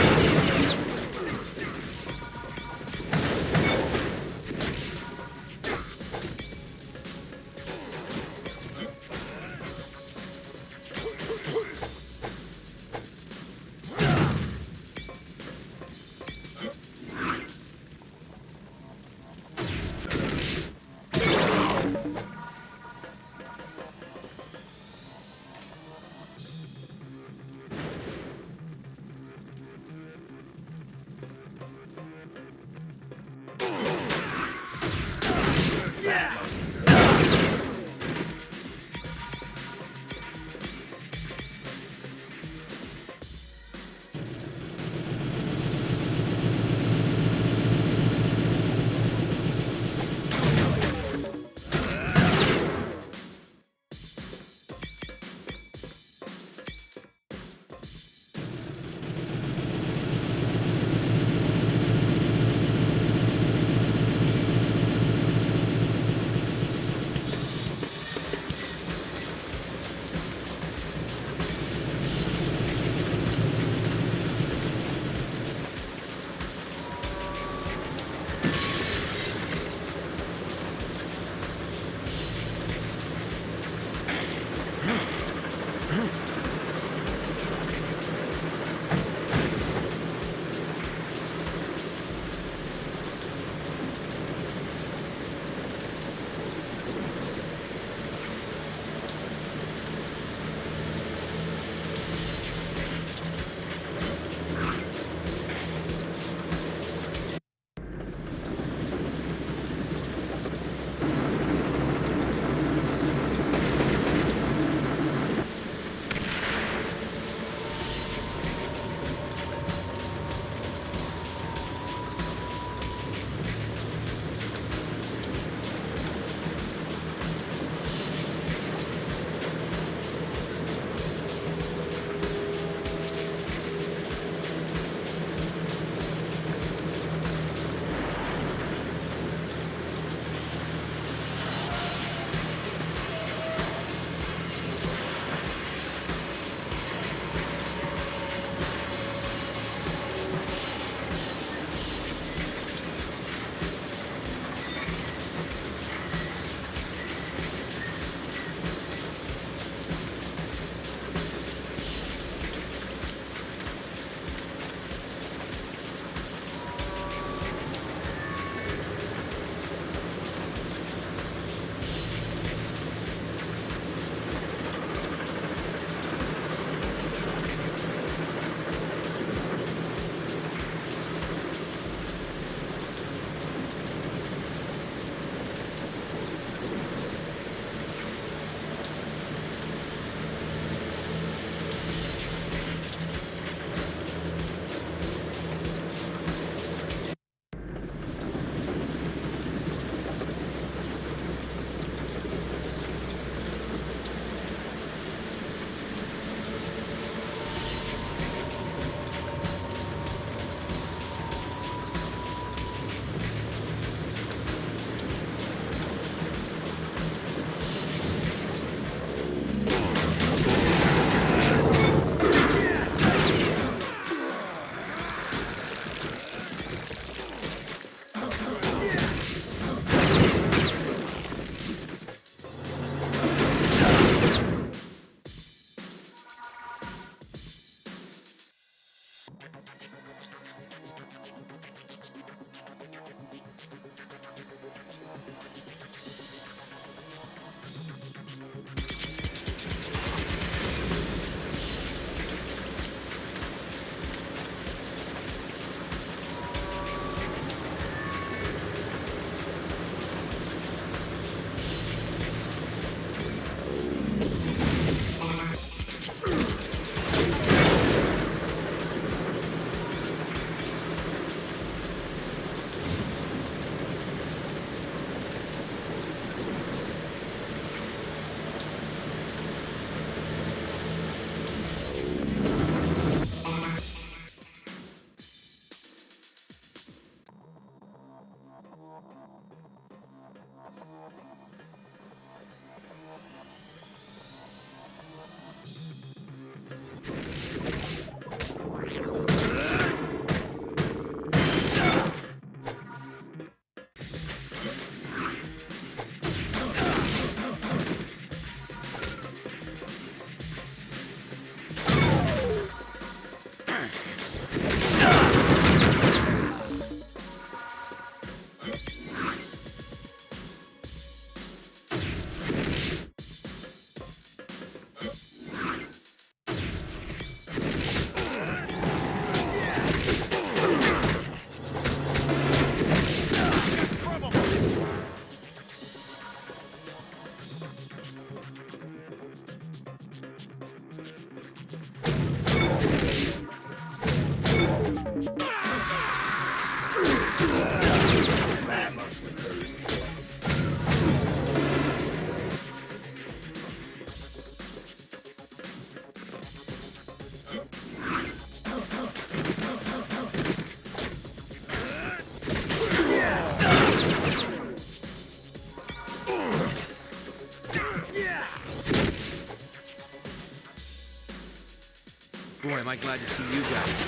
boy, am I glad to see you guys.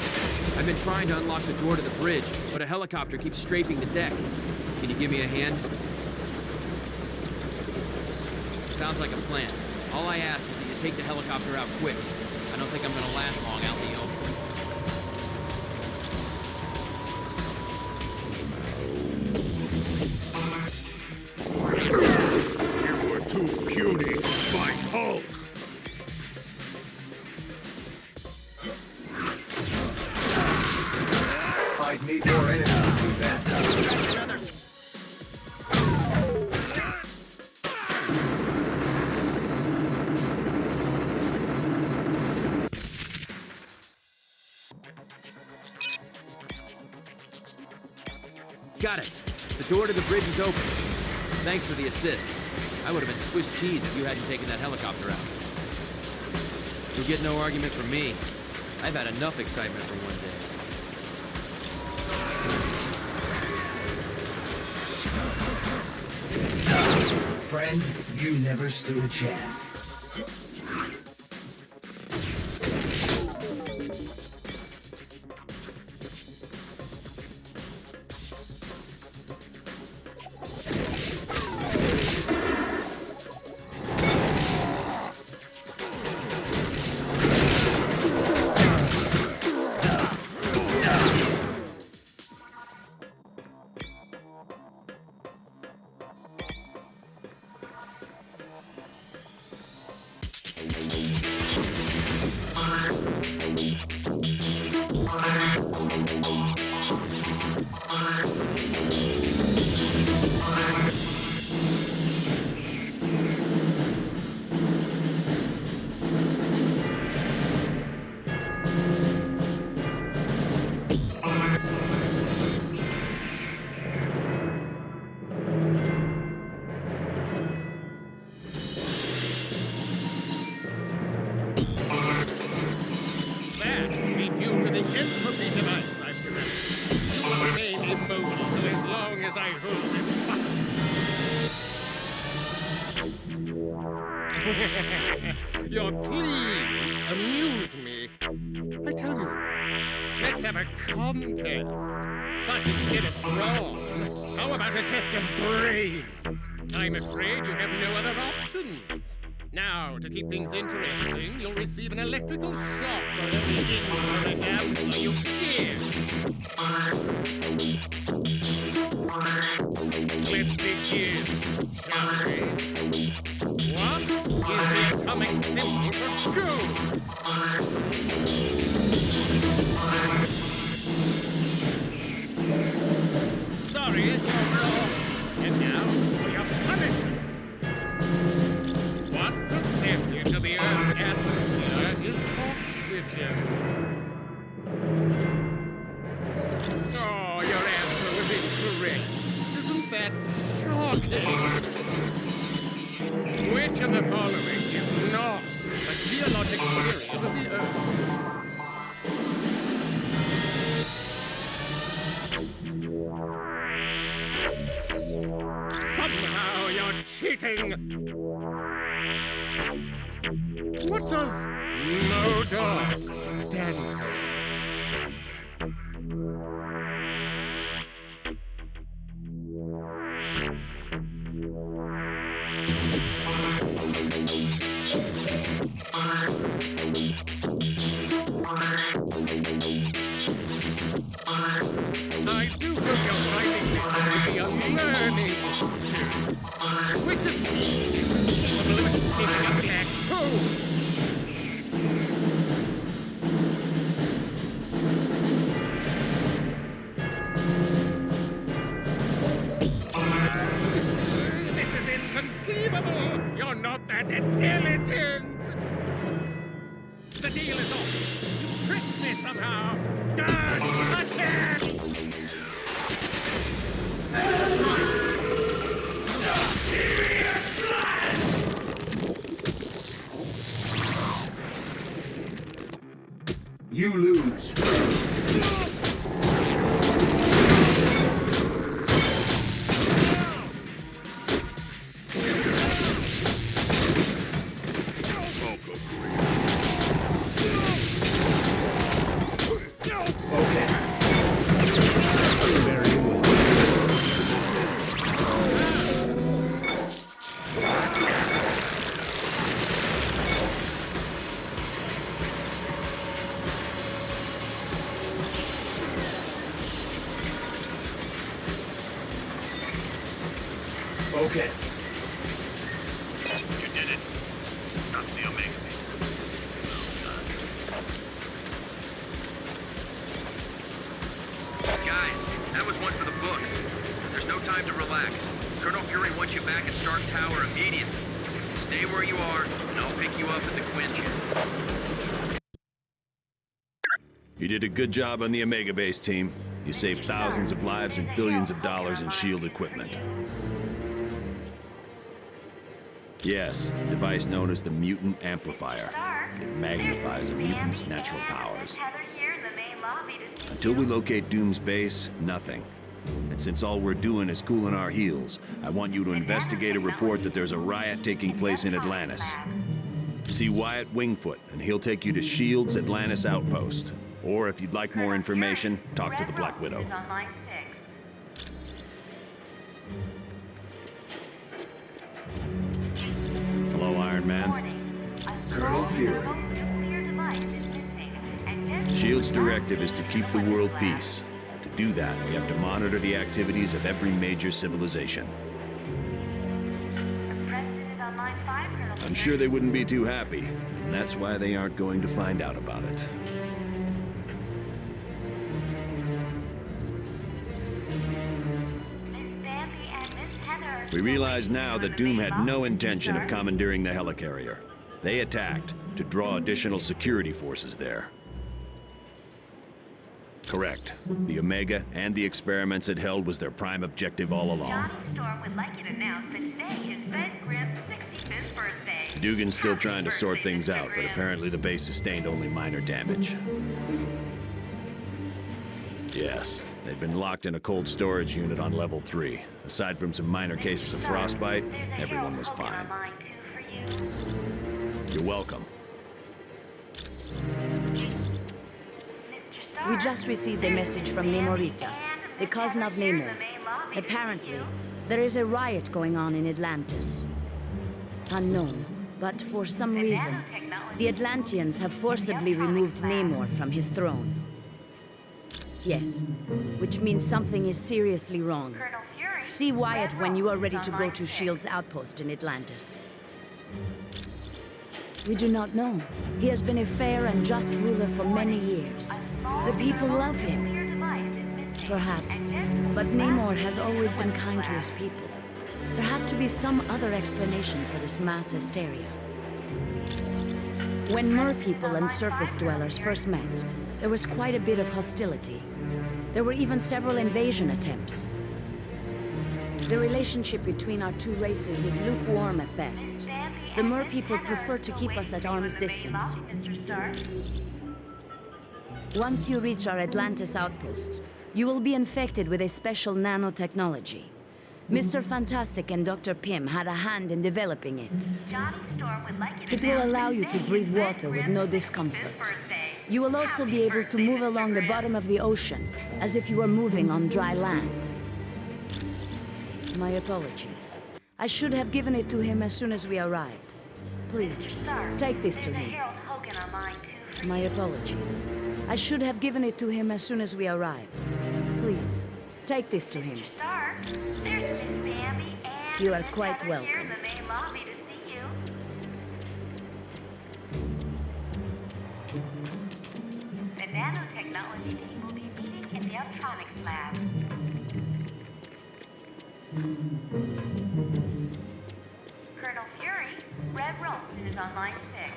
I've been trying to unlock the door to the bridge, but a helicopter keeps strafing the deck. Can you give me a hand? Sounds like a plan. All I ask is that you take the helicopter out quick. I don't think I'm gonna last long out in the open. You were too puny to fight Hulk. I'd need more enemies to do that. Got it. The door to the bridge is open. Thanks for the assist. I would have been Swiss cheese if you hadn't taken that helicopter out. You'll get no argument from me. I've had enough excitement for one day. Friend, you never stood a chance. That will be due to the entropy device I've developed. You will remain immobile for as long as I hold this button. Your pleas amuse me. I tell you, let's have a contest. But instead of brawn, how about a test of brains? I'm afraid you have no other options. Now, to keep things interesting, you'll receive an electrical shock for every incorrect answer you give. Let's begin, shall we? What is the atomic symbol for gold? Sorry, it's wrong. And now, for your punishment. What percentage of the Earth's atmosphere is oxygen? Oh, your answer was incorrect. Isn't that shocking? Which of the following is not a geologic period of the Earth? Somehow you're cheating! What does no dog stand for? I do hope you're finding this to be a learning experience. Which of these is capable of escaping a black hole? This is inconceivable! You're not that intelligent! The deal is off! You tricked me somehow! God, attack! That's right! You lose. Okay. You did it. Stop the Omega. Guys, that was one for the books. There's no time to relax. Colonel Fury wants you back at Stark Tower immediately. Stay where you are, and I'll pick you up at the Quinjet. You did a good job on the Omega base, team. You saved thousands of lives and billions of dollars in SHIELD equipment. Yes, a device known as the Mutant Amplifier. It magnifies a mutant's natural powers. Until we locate Doom's base, nothing. And since all we're doing is cooling our heels, I want you to investigate a report that there's a riot taking place in Atlantis. See Wyatt Wingfoot, and he'll take you to SHIELD's Atlantis outpost. Or if you'd like more information, talk to the Black Widow. Hello, Iron Man. Colonel Fury. SHIELD's directive is to keep the world peace. To do that, we have to monitor the activities of every major civilization. I'm sure they wouldn't be too happy, and that's why they aren't going to find out about it. We realize now that Doom had no intention of commandeering the helicarrier. They attacked to draw additional security forces there. Correct. The Omega and the experiments it held was their prime objective all along. Storm would like you to announce that today is Ben Grimm's 65th birthday. Dugan's still trying to sort things out, but apparently the base sustained only minor damage. Yes, they'd been locked in a cold storage unit on level 3. Aside from some minor cases of frostbite, everyone was fine. You're welcome. We just received a message from Nemorita, the cousin of Namor. Apparently, there is a riot going on in Atlantis. Unknown, but for some reason, the Atlanteans have forcibly removed Namor from his throne. Yes, which means something is seriously wrong. See Wyatt when you are ready to go to SHIELD's outpost in Atlantis. We do not know. He has been a fair and just ruler for many years. The people love him. Perhaps. But Namor has always been kind to his people. There has to be some other explanation for this mass hysteria. When Mer people and surface dwellers first met, there was quite a bit of hostility. There were even several invasion attempts. The relationship between our two races is lukewarm at best. The Mer people prefer to keep us at arm's distance. Once you reach our Atlantis outpost, you will be infected with a special nanotechnology. Mr. Fantastic and Dr. Pym had a hand in developing it. It will allow you to breathe water with no discomfort. You will also be able to move along the bottom of the ocean, as if you were moving on dry land. My apologies. I should have given it to him as soon as we arrived. Please, take this to him. My apologies. I should have given it to him as soon as we arrived. Please, take this to him. You are quite welcome. The nanotechnology team will be meeting in the electronics lab. Colonel Fury, Red Ralston is on line 6.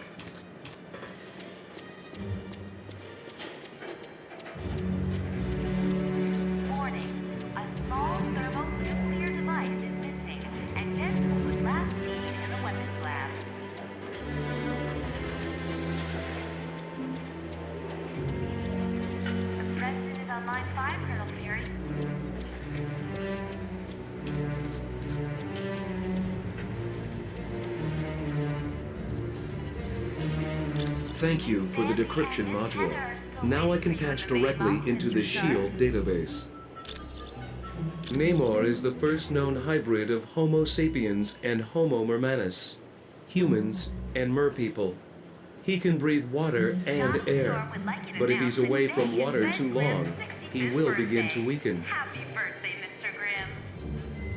Warning, a small thermonuclear device is missing, and Deadpool was last seen in the weapons lab. The President is on line 5, Colonel Fury. Thank you for the decryption module. Now I can patch directly into the SHIELD database. Namor is the first known hybrid of Homo sapiens and Homo mermanus, humans and merpeople. He can breathe water and air, but if he's away from water too long, he will begin to weaken. Happy birthday, Mr. Grimm.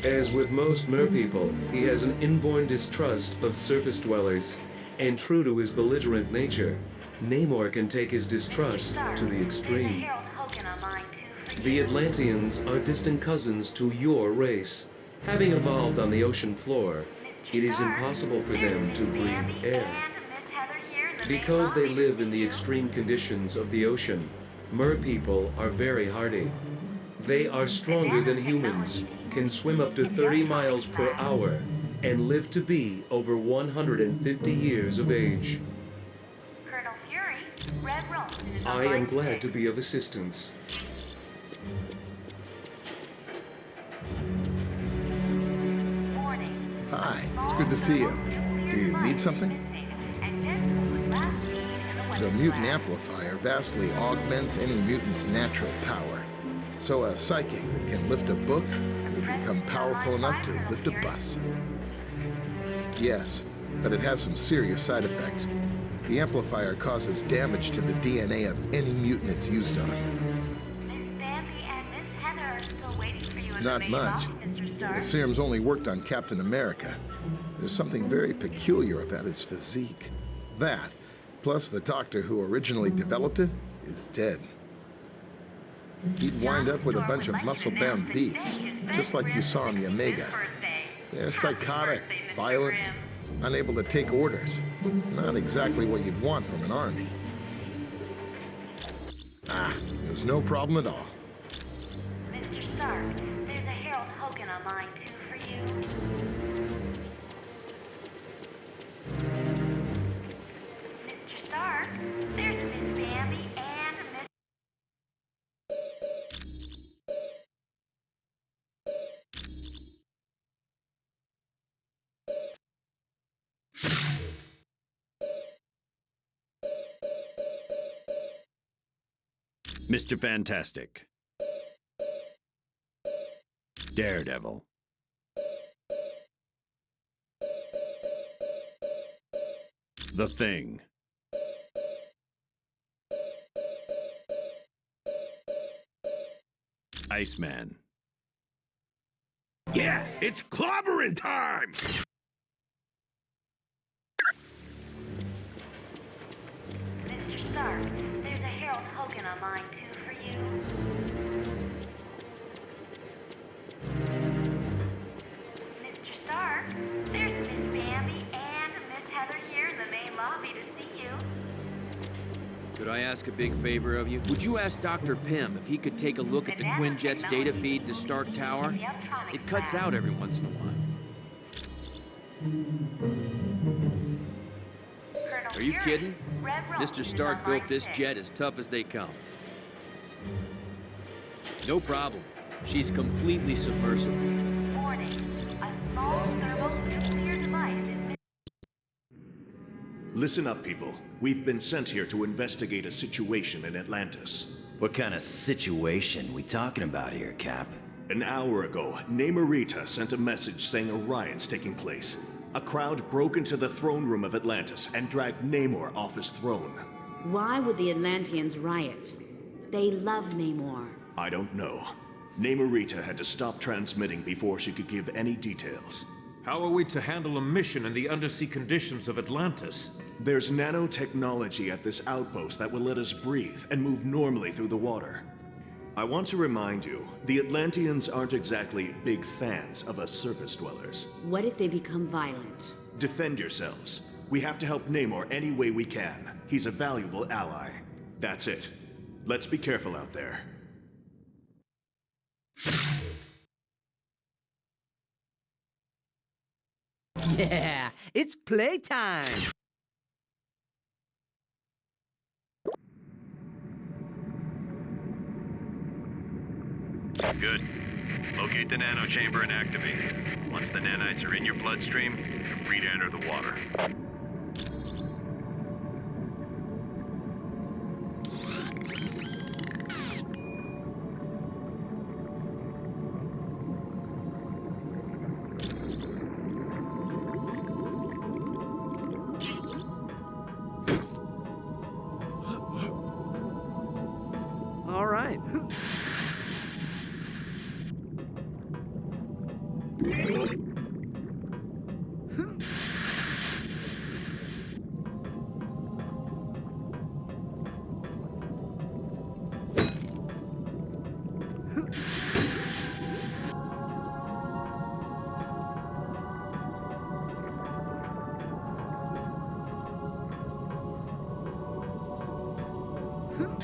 As with most merpeople, he has an inborn distrust of surface dwellers, and true to his belligerent nature, Namor can take his distrust to the extreme. The Atlanteans are distant cousins to your race. Having evolved on the ocean floor, it is impossible for them to breathe air. Because they live in the extreme conditions of the ocean, merpeople are very hardy. They are stronger than humans, can swim up to 30 miles per hour, and live to be over 150 years of age. Colonel Fury, Red Rome is I am glad to be of assistance. Hi, it's good to see you. Do you need something? The mutant amplifier vastly augments any mutant's natural power. So a psychic that can lift a book will become powerful enough to lift a bus. Yes, but it has some serious side effects. The amplifier causes damage to the DNA of any mutant it's used on. Not much. The serum's only worked on Captain America. There's something very peculiar about his physique. That, plus the doctor who originally developed it, is dead. He'd wind up with a bunch of muscle-bound beasts, just like you saw in the Omega. They're psychotic, violent, unable to take orders. Not exactly what you'd want from an army. There's no problem at all. Mr. Stark, there's a Harold Hogan on line 2 for you. Mr. Stark, there's Miss Bambi and Miss... Mr. Fantastic. Daredevil. The Thing. Iceman. Yeah, it's clobbering time! Mr. Stark, there's a Harold Hogan on line 2 for you. Mr. Stark, there's Miss Bambi and Miss Heather here in the main lobby to see you. Could I ask a big favor of you? Would you ask Dr. Pym if he could take a look at the Quinjet's data feed to Stark Tower? It cuts out every once in a while. Are you kidding? Mr. Stark built this jet as tough as they come. No problem. She's completely submersible. Warning, a small thermonuclear device is... Listen up, people. We've been sent here to investigate a situation in Atlantis. What kind of situation we talking about here, Cap? An hour ago, Namorita sent a message saying a riot's taking place. A crowd broke into the throne room of Atlantis and dragged Namor off his throne. Why would the Atlanteans riot? They love Namor. I don't know. Namorita had to stop transmitting before she could give any details. How are we to handle a mission in the undersea conditions of Atlantis? There's nanotechnology at this outpost that will let us breathe and move normally through the water. I want to remind you, the Atlanteans aren't exactly big fans of us surface dwellers. What if they become violent? Defend yourselves. We have to help Namor any way we can. He's a valuable ally. That's it. Let's be careful out there. Yeah, it's playtime! Good. Locate the nanochamber and activate it. Once the nanites are in your bloodstream, you're free to enter the water. All right. Look!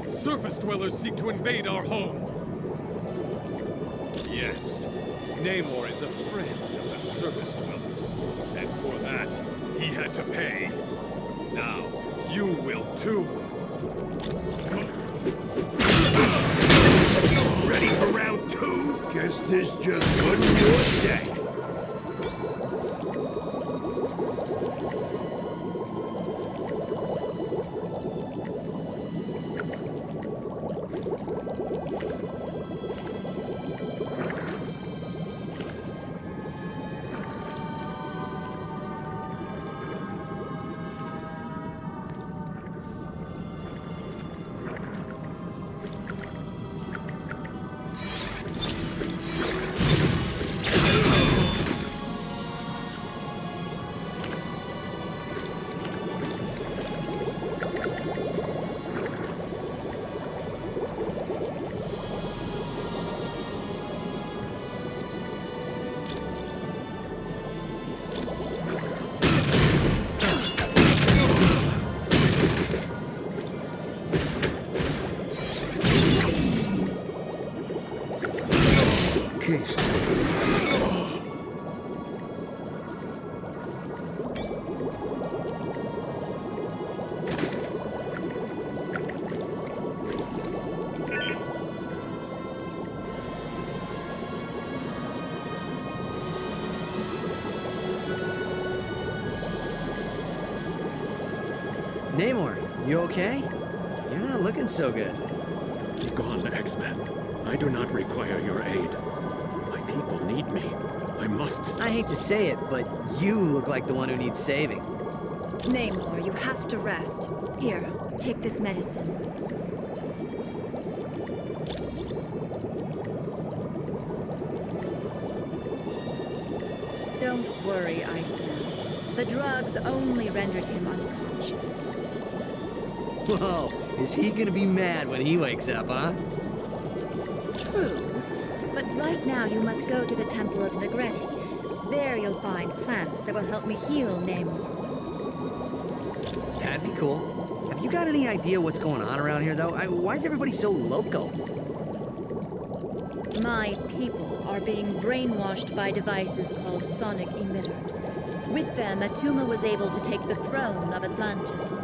Surface dwellers seek to invade our home! Yes, Namor is a friend of the surface dwellers. And for that, he had to pay. Now, you will too! Ready for round two? Guess this just wasn't your day. Namor, you okay? You're not looking so good. Be gone, X-Men. I do not require your aid. My people need me. I must... I hate to say it, but you look like the one who needs saving. Namor, you have to rest. Here, take this medicine. Don't worry, Iceman. The drugs only rendered him unconscious. Whoa, is he gonna be mad when he wakes up, huh? True, but right now you must go to the Temple of Negretti. There you'll find plants that will help me heal Namor. That'd be cool. Have you got any idea what's going on around here, though? Why is everybody so loco? My people are being brainwashed by devices called sonic emitters. With them, Atuma was able to take the throne of Atlantis.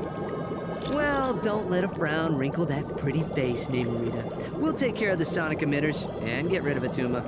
Well, don't let a frown wrinkle that pretty face, Namorita. We'll take care of the sonic emitters and get rid of Atuma.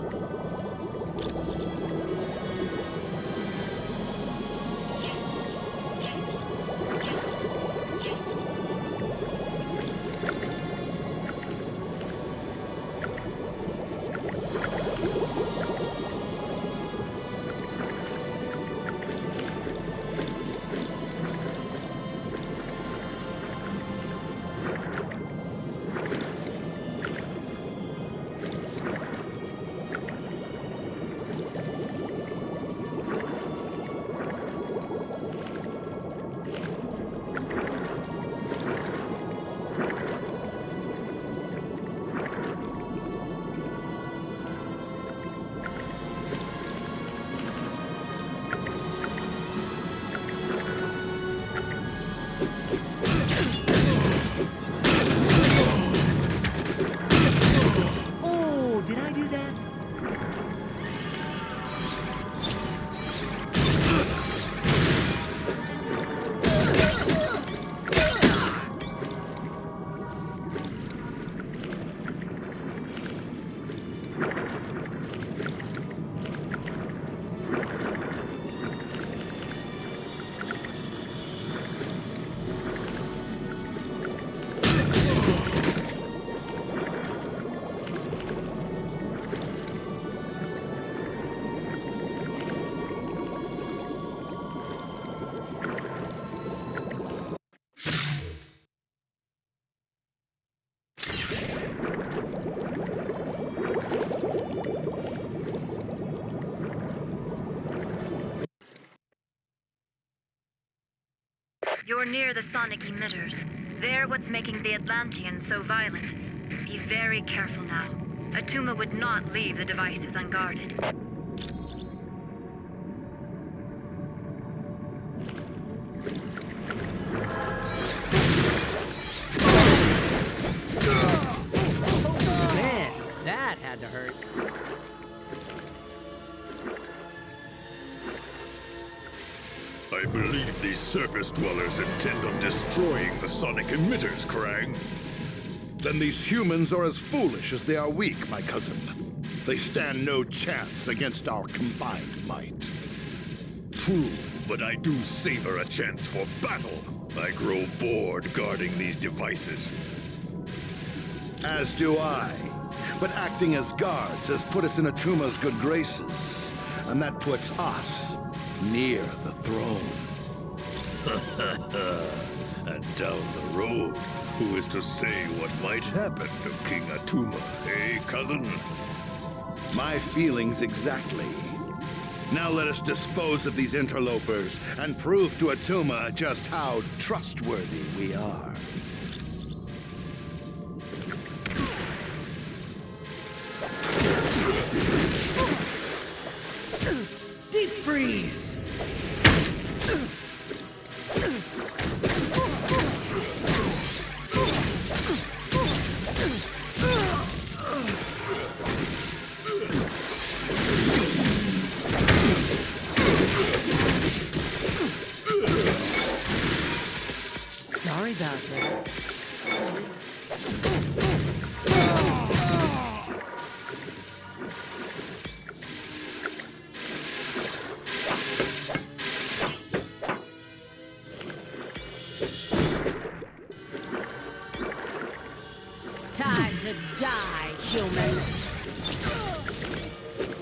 You're near the sonic emitters. They're what's making the Atlanteans so violent. Be very careful now. Atuma would not leave the devices unguarded. Man, that had to hurt. I believe these surface dwellers intend on destroying the sonic emitters, Krang. Then these humans are as foolish as they are weak, my cousin. They stand no chance against our combined might. True, but I do savor a chance for battle. I grow bored guarding these devices. As do I. But acting as guards has put us in Atuma's good graces. And that puts us near the throne. And down the road, who is to say what might happen to King Atuma, eh, cousin? My feelings exactly. Now let us dispose of these interlopers and prove to Atuma just how trustworthy we are. Deep freeze! Sorry about that. Time to die, human.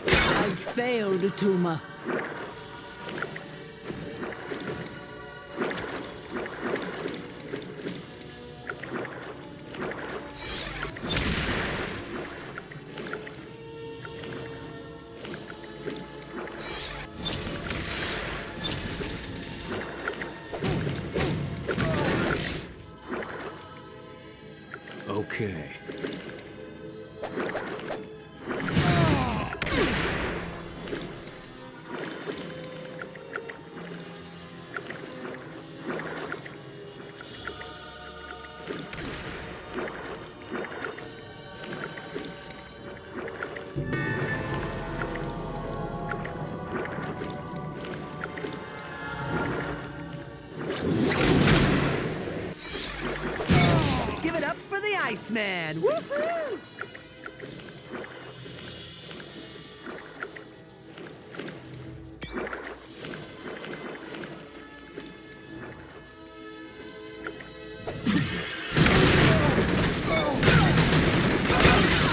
I failed, Atuma. Okay. Give it up for the Iceman! Woohoo!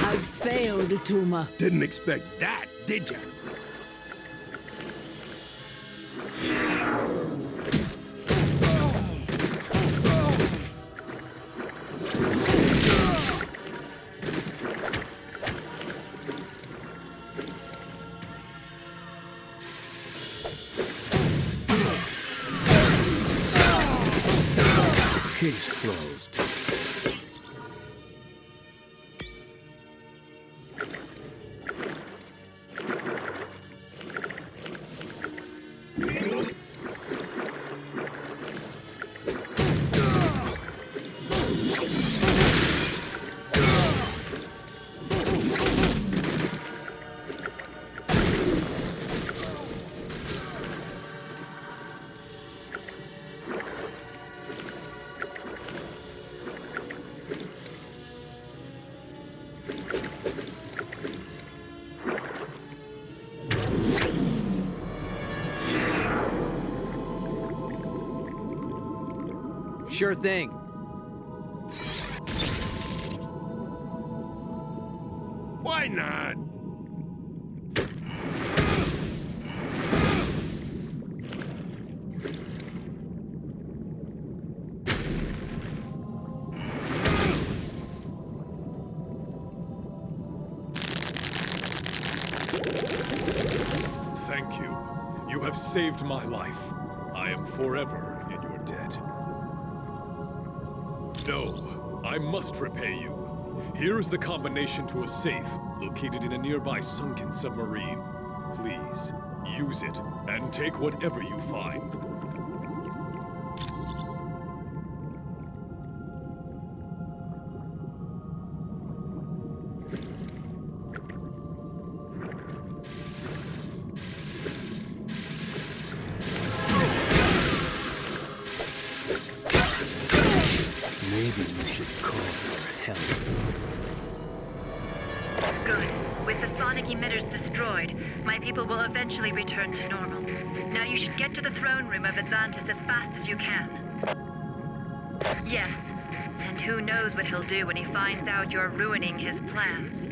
I failed, Atuma. Didn't expect that, did ya? Case closed. Sure thing. Why not? Thank you. You have saved my life. I am forever in your debt. No, I must repay you. Here is the combination to a safe located in a nearby sunken submarine. Please, use it and take whatever you find. Maybe you should call for help. Good. With the sonic emitters destroyed, my people will eventually return to normal. Now you should get to the throne room of Atlantis as fast as you can. Yes, and who knows what he'll do when he finds out you're ruining his plans.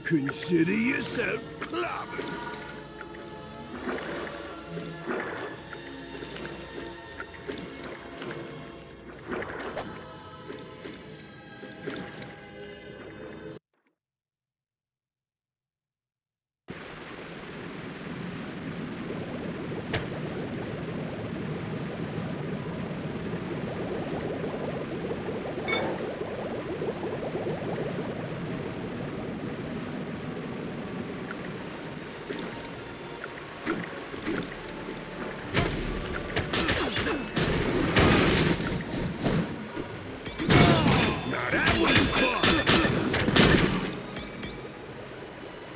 Consider yourself clobbered.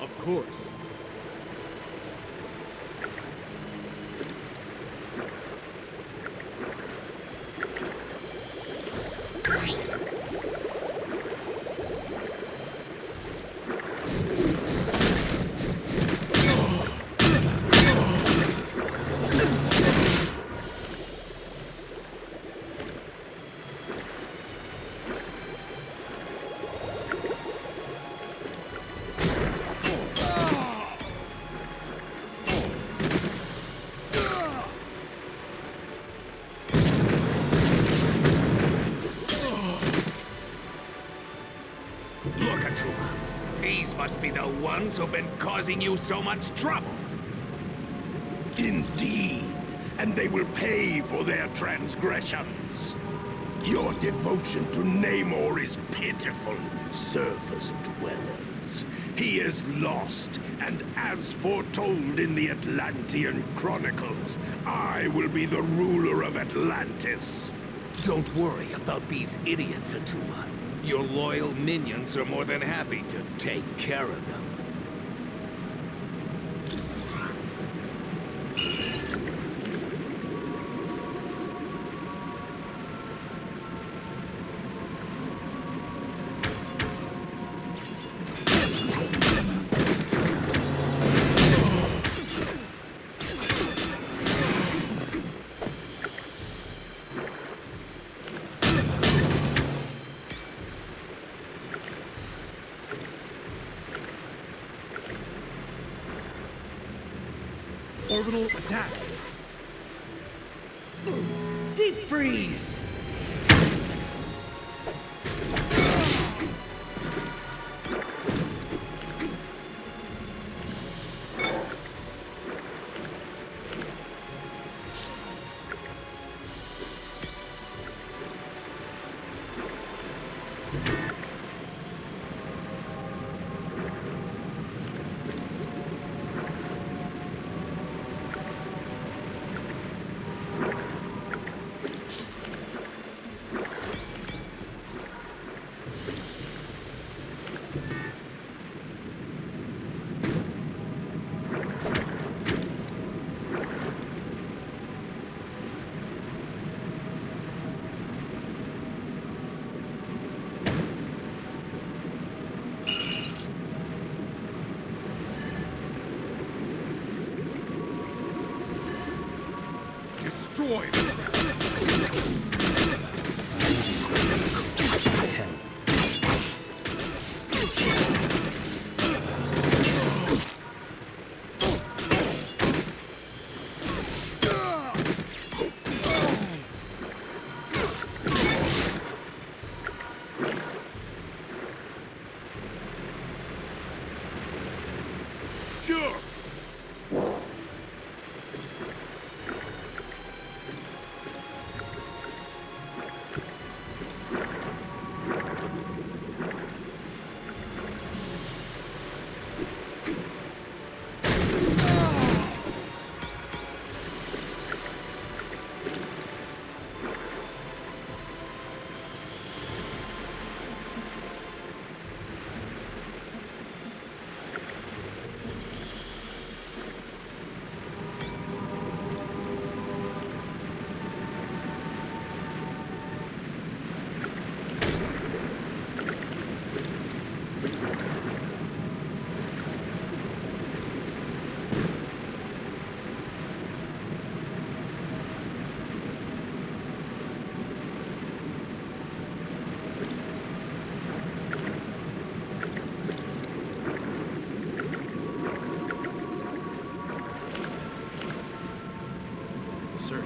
Of course. Look, Atuma. These must be the ones who've been causing you so much trouble. Indeed. And they will pay for their transgressions. Your devotion to Namor is pitiful, surface dwellers. He is lost, and as foretold in the Atlantean Chronicles, I will be the ruler of Atlantis. Don't worry about these idiots, Atuma. Your loyal minions are more than happy to take care of them. Orbital attack! Deep freeze! destroyed! Sure. Sir.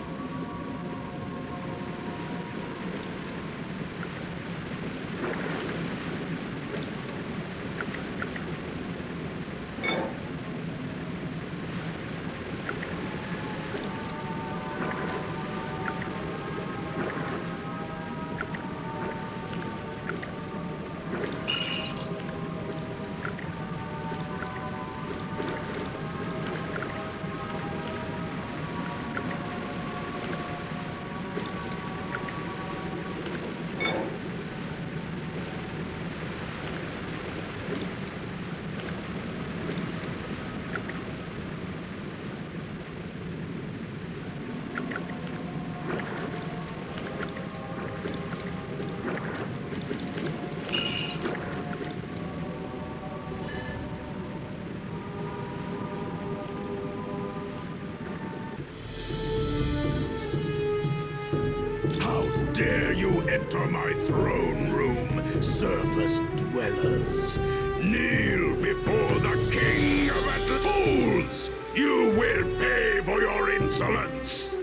Dare you enter my throne room, surface dwellers? Kneel before the king of Atlantis. Fools! You will pay for your insolence!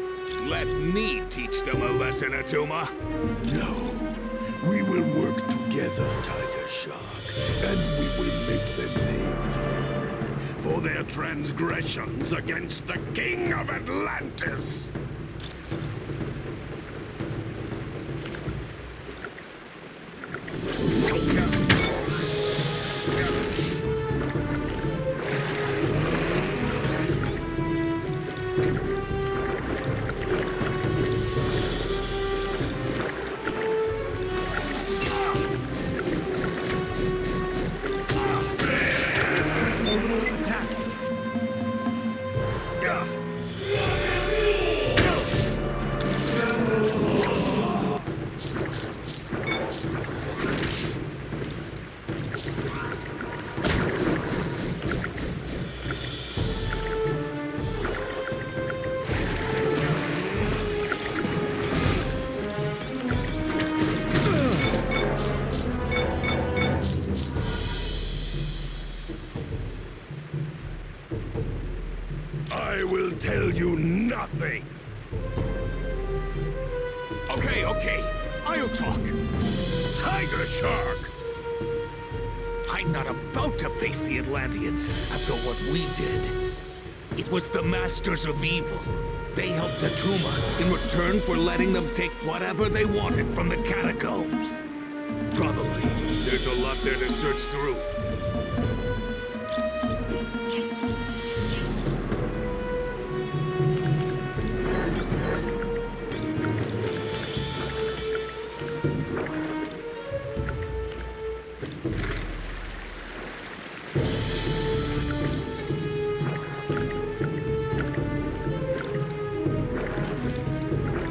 Let me teach them a lesson, Atuma. No. We will work together, Tiger Shark, and we will make them pay for their transgressions against the king of Atlantis! I will tell you nothing. Okay, I'll talk. Tiger Shark! I'm not about to face the Atlanteans after what we did. It was the Masters of Evil. They helped Atuma in return for letting them take whatever they wanted from the catacombs. Probably. There's a lot there to search through.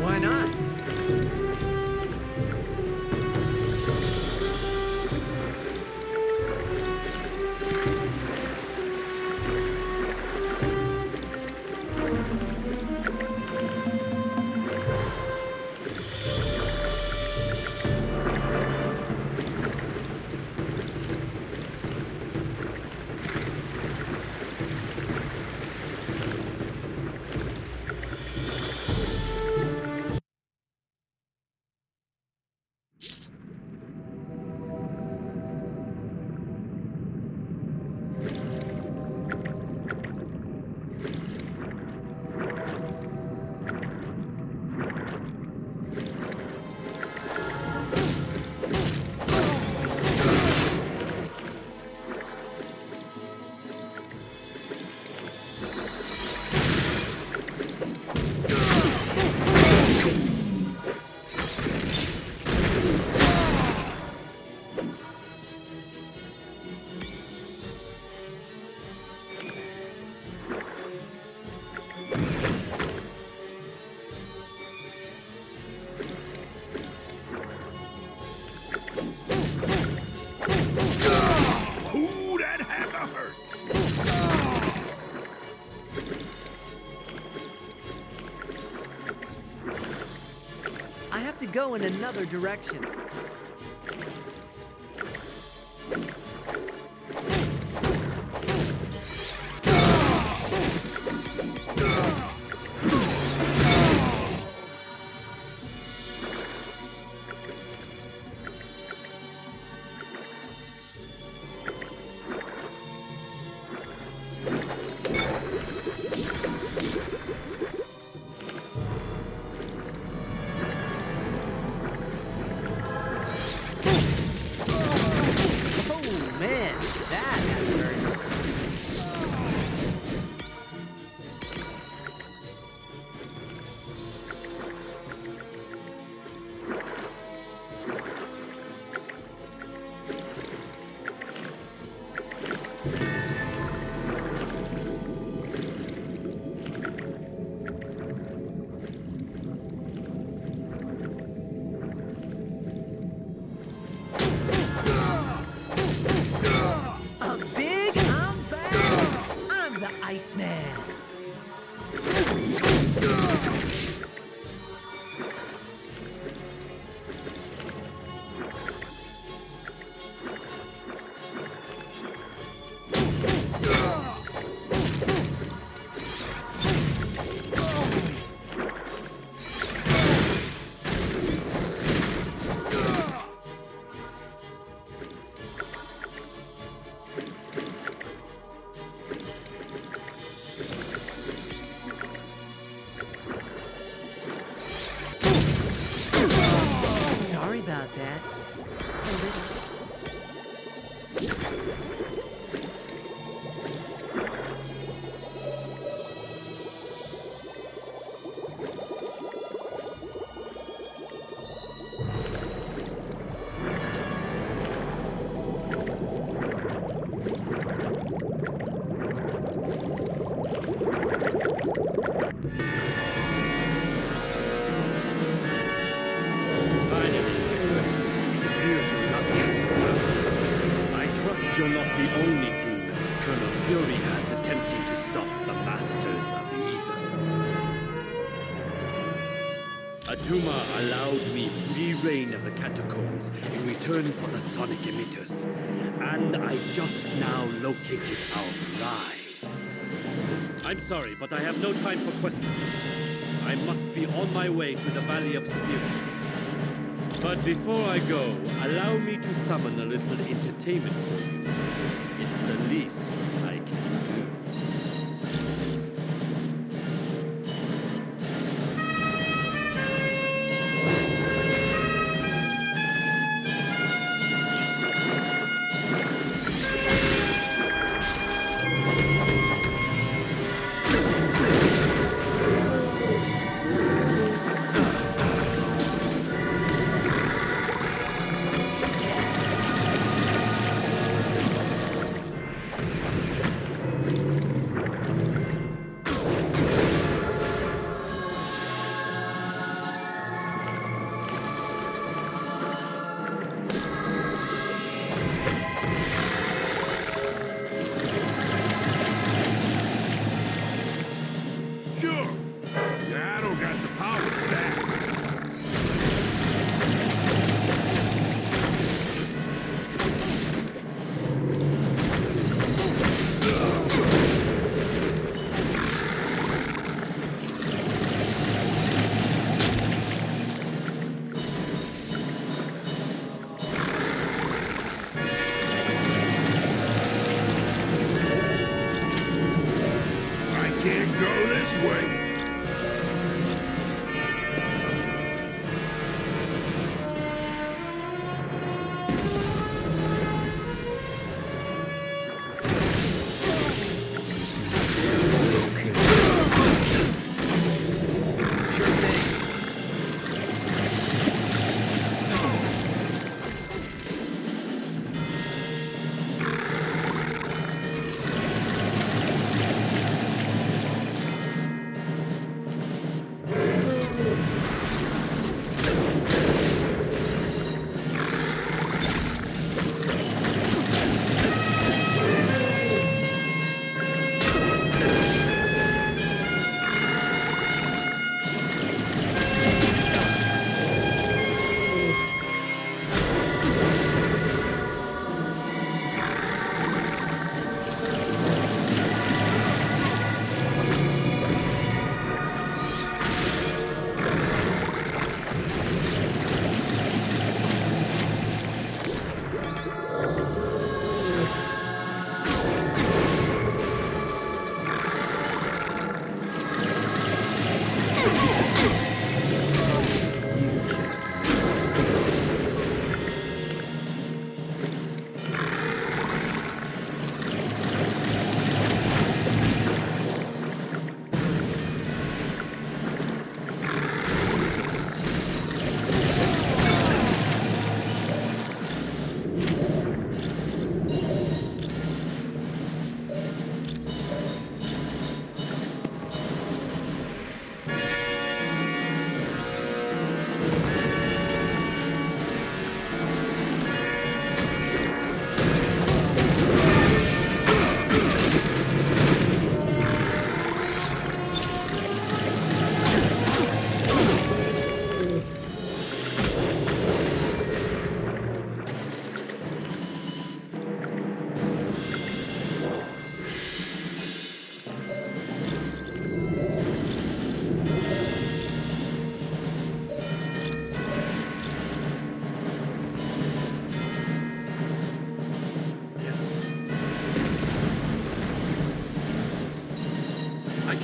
Why not? go in another direction. Iceman. Sorry about that. You're not the only team Colonel Fury has attempting to stop the Masters of Evil. Atuma allowed me free reign of the catacombs in return for the sonic emitters, and I just now located our prize. I'm sorry, but I have no time for questions. I must be on my way to the Valley of Spirits. But before I go, allow me to summon a little entertainment for you. It's the least I can do. Sure. Yeah, I don't got the power for that. I can't go this way.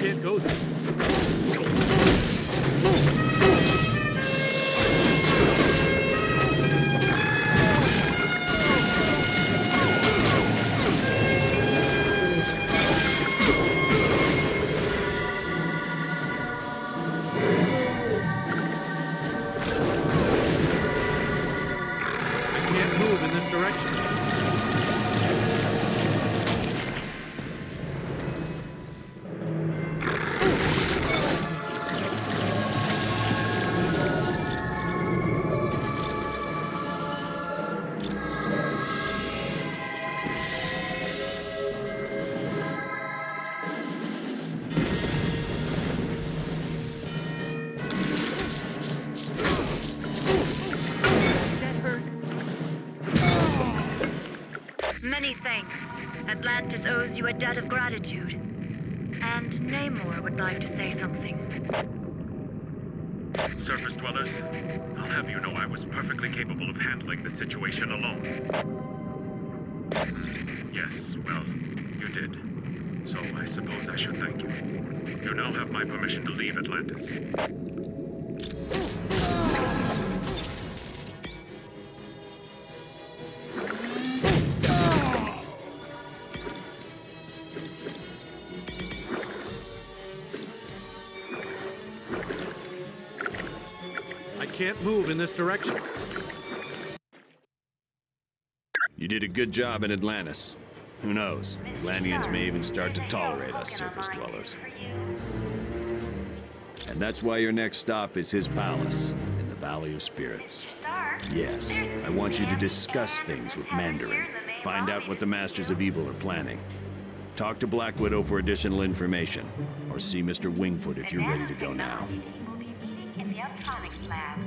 can't go there. I can't move in this direction. Many thanks. Atlantis owes you a debt of gratitude. And Namor would like to say something. Surface dwellers, I'll have you know I was perfectly capable of handling the situation alone. Yes, well, you did. So I suppose I should thank you. You now have my permission to leave Atlantis. I can't move in this direction. You did a good job in Atlantis. Who knows? Atlanteans may even start to tolerate us surface dwellers. And that's why your next stop is his palace, in the Valley of Spirits. Yes, I want you to discuss things with Mandarin. Find out what the Masters of Evil are planning. Talk to Black Widow for additional information, or see Mr. Wingfoot if you're ready to go now. In the electronics lab.